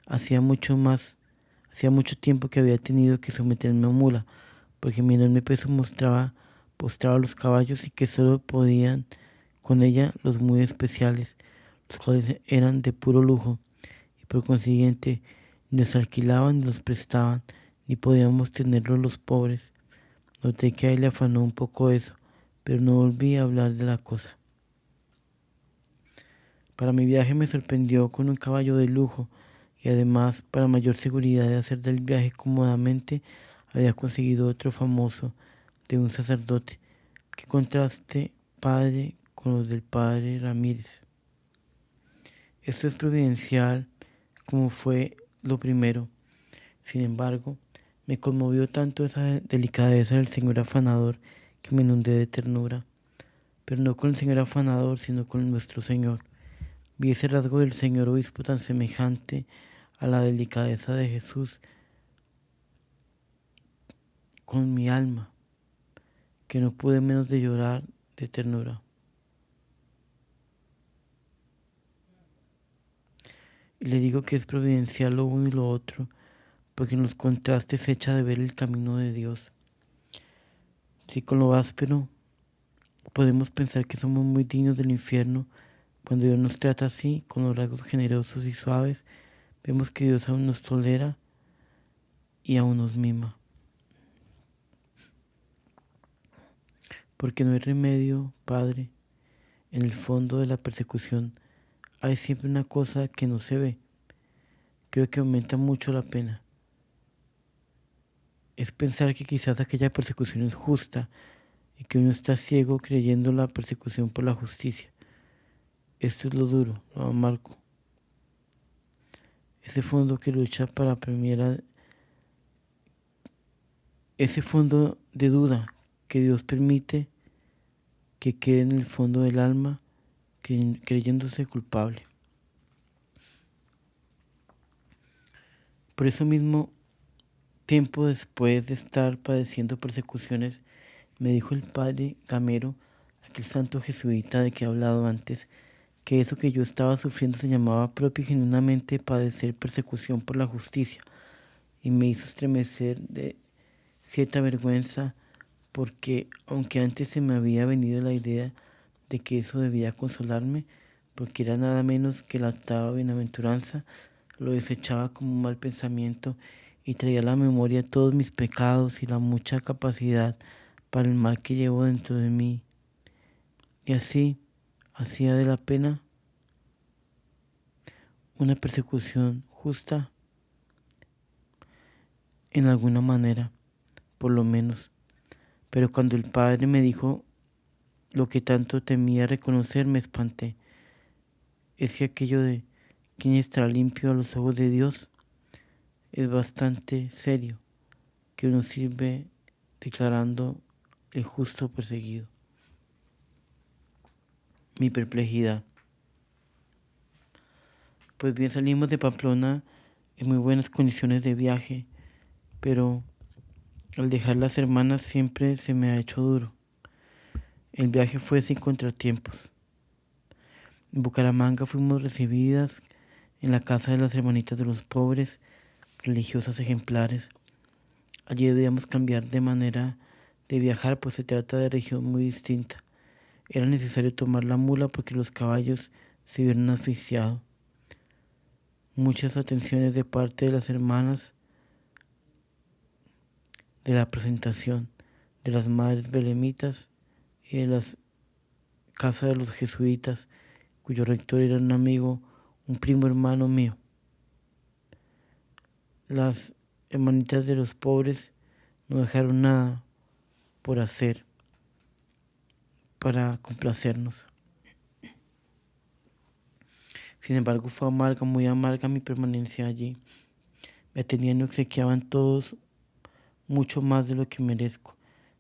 hacía mucho tiempo que había tenido que someterme a mula, porque mi enorme peso postraba los caballos y que solo podían con ella los muy especiales, los cuales eran de puro lujo, y por consiguiente ni los alquilaban ni los prestaban, ni podíamos tenerlos los pobres. Noté que a él le afanó un poco eso, pero no volví a hablar de la cosa. Para mi viaje me sorprendió con un caballo de lujo, y además, para mayor seguridad de hacer del viaje cómodamente, había conseguido otro famoso de un sacerdote. Qué contraste, padre, con los del padre Ramírez. Esto es providencial como fue lo primero. Sin embargo, me conmovió tanto esa delicadeza del señor afanador que me inundé de ternura. Pero no con el señor afanador, sino con nuestro Señor. Vi ese rasgo del señor obispo tan semejante a la delicadeza de Jesús con mi alma, que no pude menos de llorar de ternura. Y le digo que es providencial lo uno y lo otro, porque en los contrastes se echa de ver el camino de Dios. Si con lo áspero podemos pensar que somos muy dignos del infierno, cuando Dios nos trata así, con los rasgos generosos y suaves, vemos que Dios aún nos tolera y aún nos mima. Porque no hay remedio, Padre. En el fondo de la persecución hay siempre una cosa que no se ve. Creo que aumenta mucho la pena. Es pensar que quizás aquella persecución es justa y que uno está ciego creyendo la persecución por la justicia. Esto es lo duro, lo amargo. Ese fondo que lucha para ese fondo de duda que Dios permite que quede en el fondo del alma creyéndose culpable. Por eso mismo tiempo después de estar padeciendo persecuciones, me dijo el padre Gamero, aquel santo jesuita de que he hablado antes, que eso que yo estaba sufriendo se llamaba propio y genuinamente padecer persecución por la justicia, y me hizo estremecer de cierta vergüenza, porque aunque antes se me había venido la idea de que eso debía consolarme, porque era nada menos que la octava bienaventuranza, lo desechaba como un mal pensamiento y traía a la memoria todos mis pecados y la mucha capacidad para el mal que llevo dentro de mí. Y así hacía de la pena una persecución justa en alguna manera, por lo menos. Pero cuando el Padre me dijo lo que tanto temía reconocer, me espanté. Es que aquello de quién estará limpio a los ojos de Dios es bastante serio, que uno sirve declarando el justo perseguido. Mi perplejidad. Pues bien, salimos de Pamplona en muy buenas condiciones de viaje, pero al dejar las hermanas siempre se me ha hecho duro. El viaje fue sin contratiempos. En Bucaramanga fuimos recibidas en la casa de las hermanitas de los pobres, religiosas ejemplares. Allí debíamos cambiar de manera de viajar, pues se trata de región muy distinta. Era necesario tomar la mula porque los caballos se hubieran asfixiado. Muchas atenciones de parte de las hermanas de la presentación, de las madres belemitas y de las casas de los jesuitas, cuyo rector era un amigo, un primo hermano mío. Las hermanitas de los pobres no dejaron nada por hacer para complacernos. Sin embargo, fue amarga, muy amarga mi permanencia allí. Me atendían y obsequiaban todos mucho más de lo que merezco.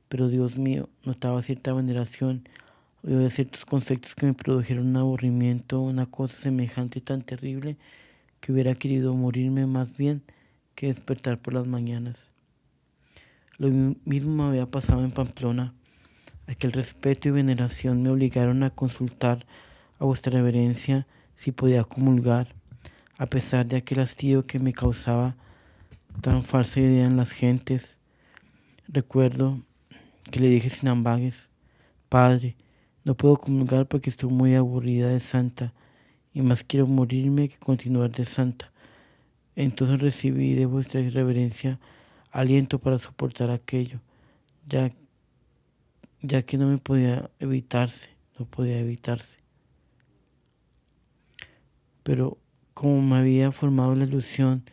Pero Dios mío, notaba cierta veneración, oía ciertos conceptos que me produjeron un aburrimiento, una cosa semejante tan terrible que hubiera querido morirme más bien que despertar por las mañanas. Lo mismo me había pasado en Pamplona. Aquel respeto y veneración me obligaron a consultar a vuestra reverencia si podía comulgar, a pesar de aquel hastío que me causaba tan falsa idea en las gentes. Recuerdo que le dije sin ambages: Padre, no puedo comulgar porque estoy muy aburrida de santa, y más quiero morirme que continuar de santa. Entonces recibí de vuestra reverencia aliento para soportar aquello, ya, ya que no podía evitarse. Pero como me había formado la ilusión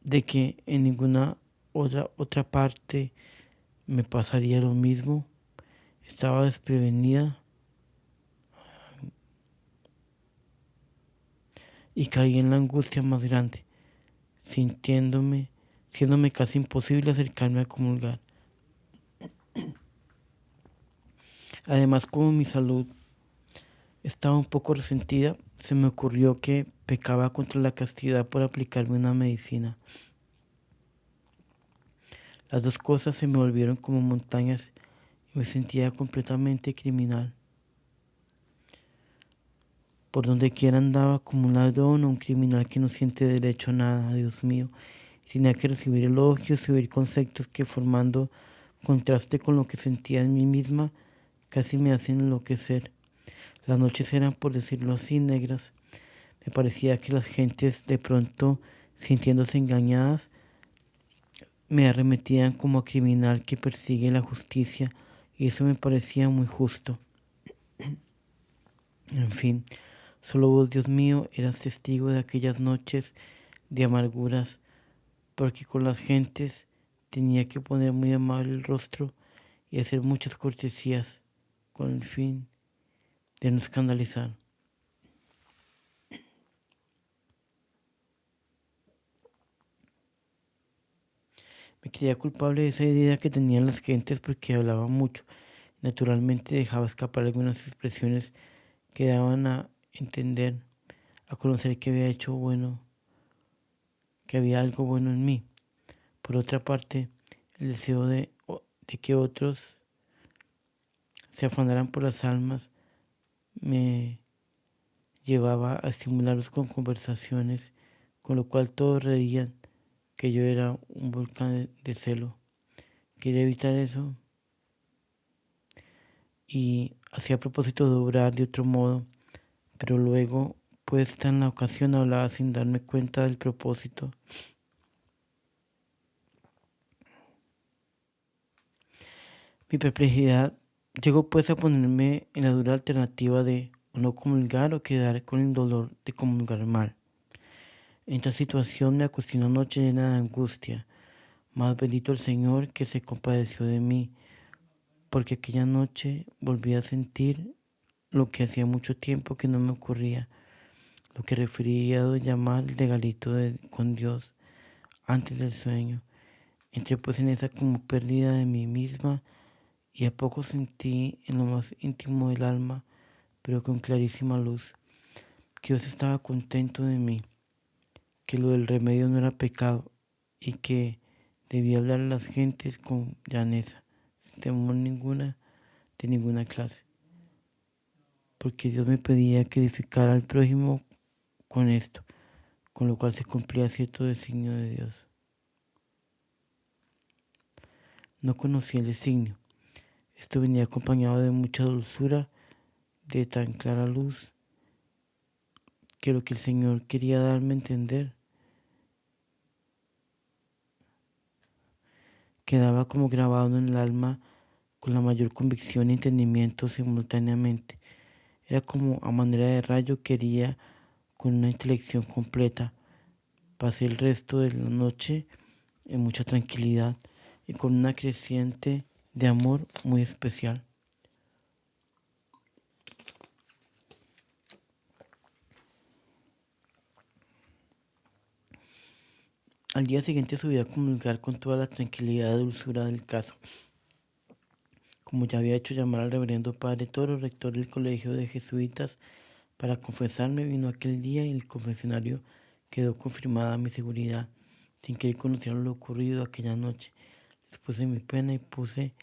de que en ninguna otra parte me pasaría lo mismo, estaba desprevenida y caí en la angustia más grande, siéndome casi imposible acercarme a comulgar. Además, como mi salud estaba un poco resentida, se me ocurrió que pecaba contra la castidad por aplicarme una medicina. Las dos cosas se me volvieron como montañas y me sentía completamente criminal. Por donde quiera andaba como un ladrón o un criminal que no siente derecho a nada, Dios mío. Tenía que recibir elogios y oír conceptos que, formando contraste con lo que sentía en mí misma, casi me hacen enloquecer. Las noches eran, por decirlo así, negras. Me parecía que las gentes, de pronto, sintiéndose engañadas, me arremetían como a criminal que persigue la justicia, y eso me parecía muy justo. En fin, solo vos, Dios mío, eras testigo de aquellas noches de amarguras, porque con las gentes tenía que poner muy amable el rostro y hacer muchas cortesías, con el fin de no escandalizar. Me creía culpable de esa idea que tenían las gentes porque hablaba mucho. Naturalmente dejaba escapar algunas expresiones que daban a entender, a conocer que había hecho bueno, que había algo bueno en mí. Por otra parte, el deseo de que otros se afanaran por las almas me llevaba a estimularlos con conversaciones, con lo cual todos reían que yo era un volcán de celo. Quería evitar eso y hacía propósito de obrar de otro modo, pero luego, puesta en la ocasión, hablaba sin darme cuenta del propósito. Mi perplejidad llegó pues a ponerme en la dura alternativa de o no comulgar o quedar con el dolor de comulgar mal. En esta situación me acosté una noche llena de angustia, mas bendito el Señor que se compadeció de mí, porque aquella noche volví a sentir lo que hacía mucho tiempo que no me ocurría, lo que refería a llamar el regalito con Dios antes del sueño. Entré pues en esa como pérdida de mí misma y a poco sentí en lo más íntimo del alma, pero con clarísima luz, que Dios estaba contento de mí, que lo del remedio no era pecado y que debía hablar a las gentes con llaneza, sin temor de ninguna clase, porque Dios me pedía que edificara al prójimo con esto, con lo cual se cumplía cierto designio de Dios. No conocí el designio. Esto venía acompañado de mucha dulzura, de tan clara luz, que lo que el Señor quería darme a entender quedaba como grabado en el alma con la mayor convicción y entendimiento simultáneamente. Era como a manera de rayo quería con una intelección completa. Pasé el resto de la noche en mucha tranquilidad y con una creciente de amor muy especial. Al día siguiente subí a comulgar con toda la tranquilidad y dulzura del caso. Como ya había hecho llamar al reverendo padre Toro, rector del colegio de jesuitas, para confesarme, vino aquel día y en el confesionario quedó confirmada mi seguridad, sin que él conociera lo ocurrido aquella noche. Después de mi pena y puse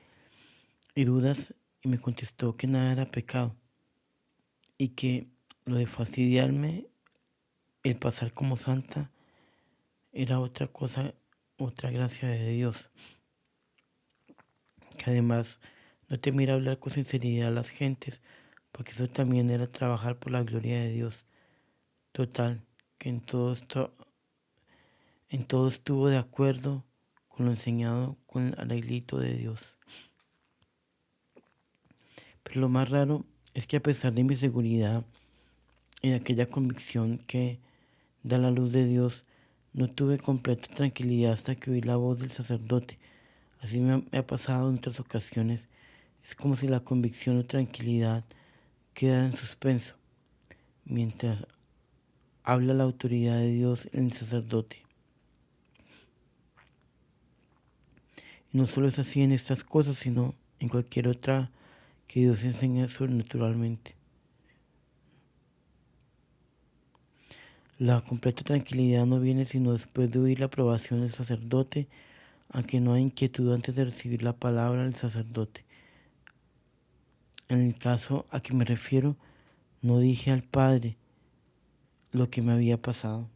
y dudas y me contestó que nada era pecado y que lo de fastidiarme, el pasar como santa, era otra cosa, otra gracia de Dios, que además no te mira hablar con sinceridad a las gentes, porque eso también era trabajar por la gloria de Dios. Total, que en todo estuvo de acuerdo con lo enseñado con el arreglito de Dios. Pero lo más raro es que a pesar de mi seguridad y de aquella convicción que da la luz de Dios, no tuve completa tranquilidad hasta que oí la voz del sacerdote. Así me ha pasado en otras ocasiones. Es como si la convicción o tranquilidad quedara en suspenso, mientras habla la autoridad de Dios en el sacerdote. Y no solo es así en estas cosas, sino en cualquier otra que Dios enseña sobrenaturalmente. La completa tranquilidad no viene sino después de oír la aprobación del sacerdote, aunque no hay inquietud antes de recibir la palabra del sacerdote. En el caso a que me refiero, no dije al padre lo que me había pasado,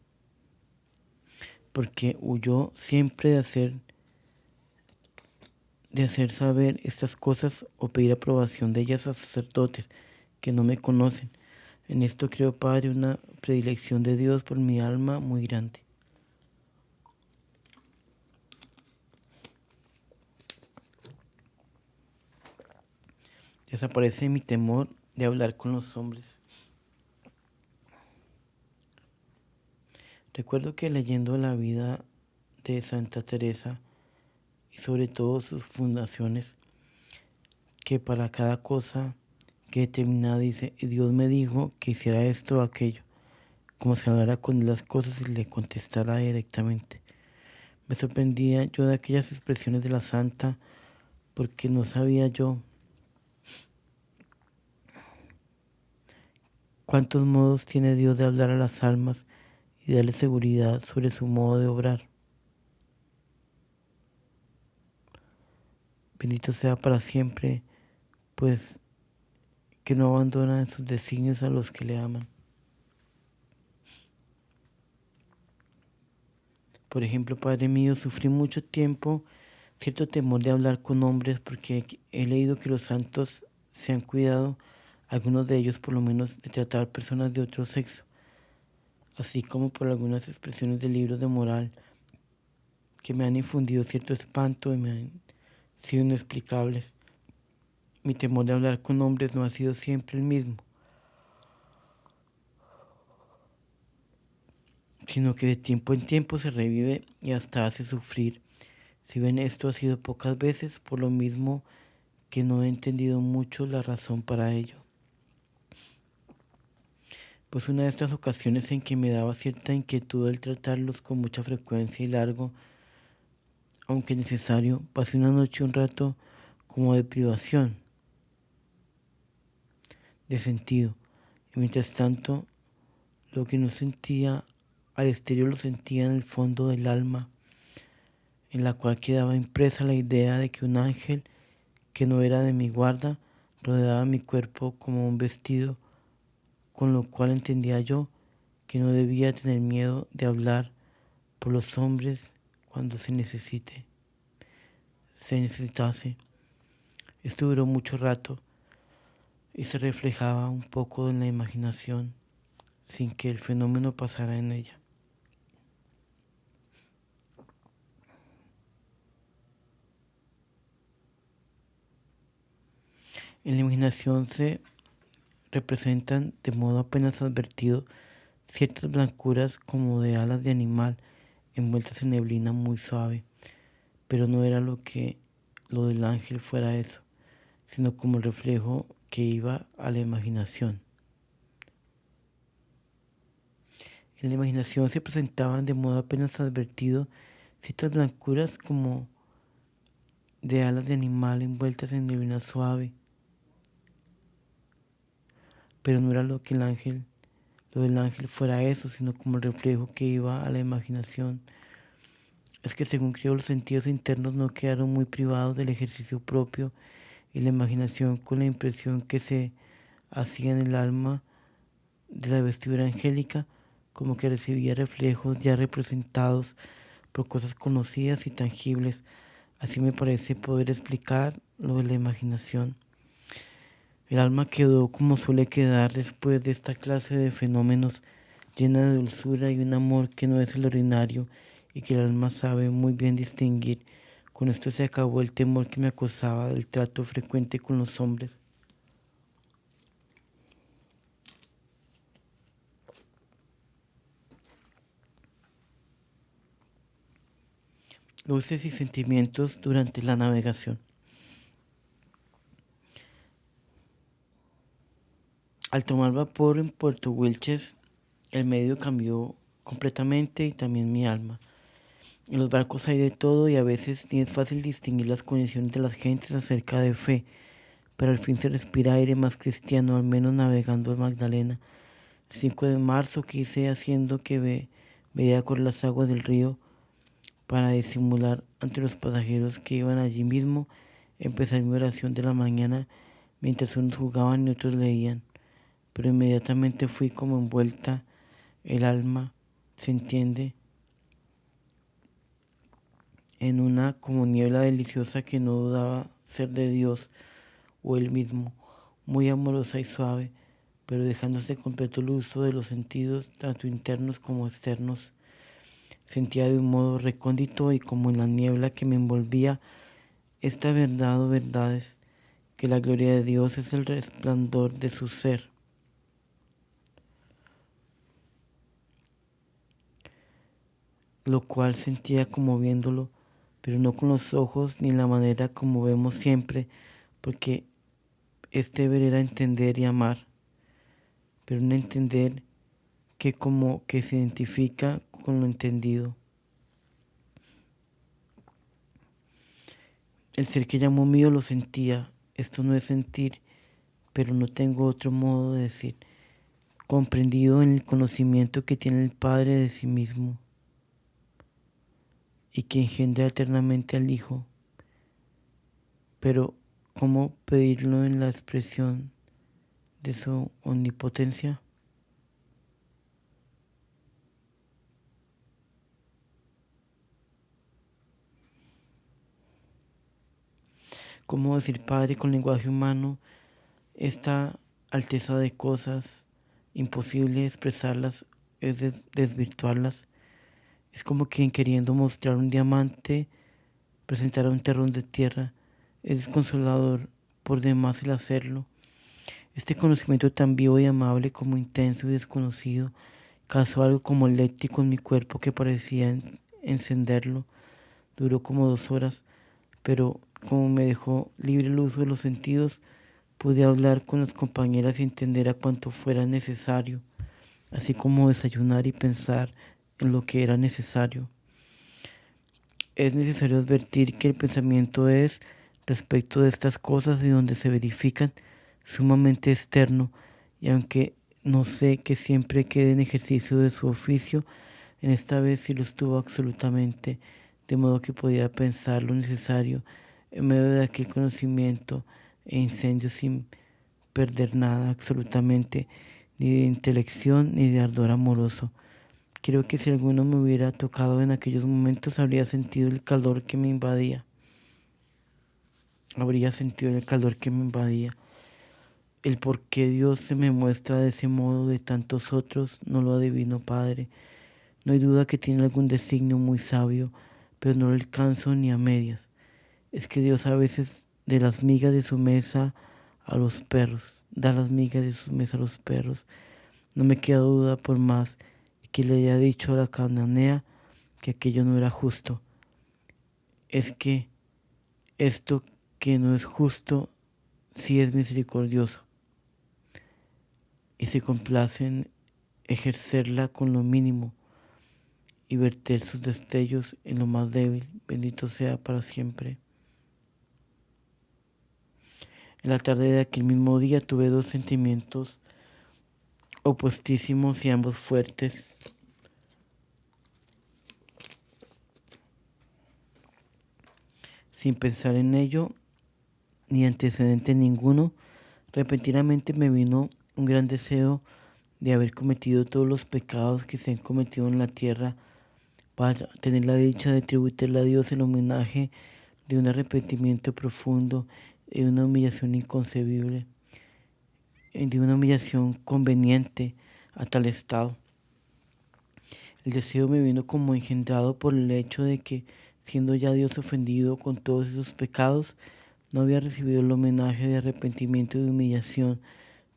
porque huyó siempre de hacer saber estas cosas o pedir aprobación de ellas a sacerdotes que no me conocen. En esto creo, Padre, una predilección de Dios por mi alma muy grande. Desaparece mi temor de hablar con los hombres. Recuerdo que leyendo la vida de Santa Teresa y sobre todo sus fundaciones, que para cada cosa que determinada dice, y Dios me dijo que hiciera esto o aquello, como si hablara con las cosas y le contestara directamente. Me sorprendía yo de aquellas expresiones de la santa porque no sabía yo cuántos modos tiene Dios de hablar a las almas y y darle seguridad sobre su modo de obrar. Bendito sea para siempre, pues que no abandona en sus designios a los que le aman. Por ejemplo, Padre mío, sufrí mucho tiempo cierto temor de hablar con hombres porque he leído que los santos se han cuidado, algunos de ellos por lo menos, de tratar personas de otro sexo, así como por algunas expresiones de libros de moral que me han infundido cierto espanto y me han sido inexplicables. Mi temor de hablar con hombres no ha sido siempre el mismo, sino que de tiempo en tiempo se revive y hasta hace sufrir. Si bien esto ha sido pocas veces, por lo mismo que no he entendido mucho la razón para ello. Pues una de estas ocasiones en que me daba cierta inquietud al tratarlos con mucha frecuencia y largo, aunque necesario, pasé una noche un rato como de privación, de sentido, y mientras tanto lo que no sentía al exterior lo sentía en el fondo del alma, en la cual quedaba impresa la idea de que un ángel que no era de mi guarda rodeaba mi cuerpo como un vestido, con lo cual entendía yo que no debía tener miedo de hablar por los hombres cuando se necesitase. Esto duró mucho rato y se reflejaba un poco en la imaginación sin que el fenómeno pasara en ella. En la imaginación se representan de modo apenas advertido ciertas blancuras como de alas de animal envueltas en neblina muy suave, pero no era lo del ángel fuera eso, sino como el reflejo que iba a la imaginación. En la imaginación se presentaban de modo apenas advertido ciertas blancuras como de alas de animal envueltas en neblina suave, pero no era lo del ángel fuera eso, sino como el reflejo que iba a la imaginación. Es que según creo los sentidos internos no quedaron muy privados del ejercicio propio y la imaginación con la impresión que se hacía en el alma de la vestidura angélica, como que recibía reflejos ya representados por cosas conocidas y tangibles. Así me parece poder explicar lo de la imaginación. El alma quedó como suele quedar después de esta clase de fenómenos, llena de dulzura y un amor que no es el ordinario y que el alma sabe muy bien distinguir. Con esto se acabó el temor que me acosaba del trato frecuente con los hombres. Luces y sentimientos durante la navegación. Al tomar vapor en Puerto Wilches, el medio cambió completamente y también mi alma. En los barcos hay de todo y a veces ni es fácil distinguir las condiciones de las gentes acerca de fe, pero al fin se respira aire más cristiano, al menos navegando el Magdalena. El 5 de marzo quise, haciendo que veía correr las aguas del río para disimular ante los pasajeros que iban allí mismo, empezar mi oración de la mañana mientras unos jugaban y otros leían. Pero inmediatamente fui como envuelta el alma, se entiende, en una como niebla deliciosa que no dudaba ser de Dios o Él mismo, muy amorosa y suave, pero dejándose completo el uso de los sentidos, tanto internos como externos. Sentía de un modo recóndito y como en la niebla que me envolvía esta verdad o verdades, que la gloria de Dios es el resplandor de su ser. Lo cual sentía como viéndolo, pero no con los ojos ni en la manera como vemos siempre, porque este ver era entender y amar, pero un entender que como que se identifica con lo entendido. El ser que llamó mío lo sentía. Esto no es sentir, pero no tengo otro modo de decir. comprendido en el conocimiento que tiene el Padre de sí mismo y que engendra eternamente al Hijo. Pero, ¿cómo pedirlo en la expresión de su omnipotencia? ¿Cómo decir Padre con lenguaje humano esta alteza de cosas imposible expresarlas es desvirtuarlas? Es como quien queriendo mostrar un diamante presentara un terrón de tierra. Es desconsolador por demás el hacerlo. Este conocimiento tan vivo y amable como intenso y desconocido causó algo como eléctrico en mi cuerpo que parecía encenderlo. Duró como 2 horas, pero como me dejó libre el uso de los sentidos, pude hablar con las compañeras y entender a cuanto fuera necesario, así como desayunar y pensar en lo que era necesario. Es necesario advertir que el pensamiento es, respecto de estas cosas y donde se verifican, sumamente externo, y aunque no sé que siempre quede en ejercicio de su oficio, en esta vez sí lo estuvo absolutamente, de modo que podía pensar lo necesario en medio de aquel conocimiento e incendio sin perder nada absolutamente, ni de intelección ni de ardor amoroso. Creo que si alguno me hubiera tocado en aquellos momentos habría sentido el calor que me invadía. El por qué Dios se me muestra de ese modo de tantos otros no lo adivino, Padre. No hay duda que tiene algún designio muy sabio, pero no lo alcanzo ni a medias. Es que Dios a veces de las migas de su mesa a los perros, da las migas de su mesa a los perros. No me queda duda por más que le haya dicho a la cananea que aquello no era justo. Es que esto que no es justo sí es misericordioso y se complace en ejercerla con lo mínimo y verter sus destellos en lo más débil. Bendito sea para siempre. En la tarde de aquel mismo día tuve 2 sentimientos opuestísimos y ambos fuertes. Sin pensar en ello, ni antecedente ninguno, repentinamente me vino un gran deseo de haber cometido todos los pecados que se han cometido en la tierra para tener la dicha de tributarle a Dios el homenaje de un arrepentimiento profundo y una humillación inconcebible, de una humillación conveniente a tal estado. El deseo me vino como engendrado por el hecho de que, siendo ya Dios ofendido con todos esos pecados, no había recibido el homenaje de arrepentimiento y de humillación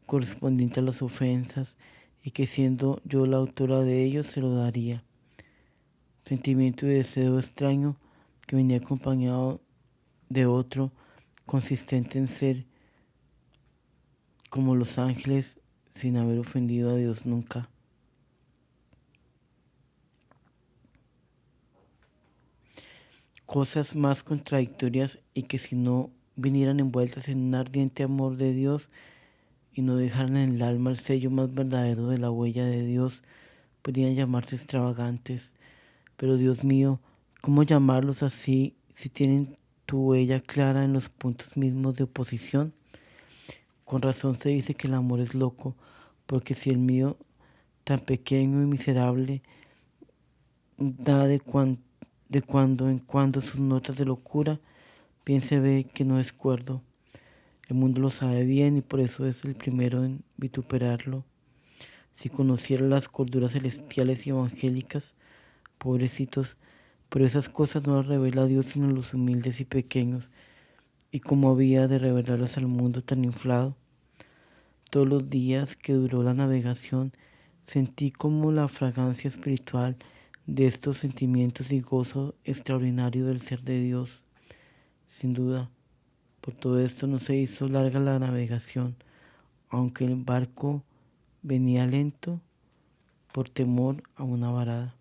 correspondiente a las ofensas, y que siendo yo la autora de ellos se lo daría. Sentimiento y deseo extraño que venía acompañado de otro, consistente en ser como los ángeles sin haber ofendido a Dios nunca. Cosas más contradictorias y que si no vinieran envueltas en un ardiente amor de Dios y no dejaran en el alma el sello más verdadero de la huella de Dios, podrían llamarse extravagantes. Pero Dios mío, ¿cómo llamarlos así si tienen tu huella clara en los puntos mismos de oposición? Con razón se dice que el amor es loco, porque si el mío, tan pequeño y miserable, da de cuando en cuando sus notas de locura, bien se ve que no es cuerdo. El mundo lo sabe bien y por eso es el primero en vituperarlo. Si conociera las corduras celestiales y evangélicas, pobrecitos, pero esas cosas no las revela Dios sino a los humildes y pequeños. ¿Y cómo había de revelarlas al mundo tan inflado? Todos los días que duró la navegación, sentí como la fragancia espiritual de estos sentimientos y gozo extraordinario del ser de Dios. Sin duda, por todo esto no se hizo larga la navegación, aunque el barco venía lento por temor a una varada.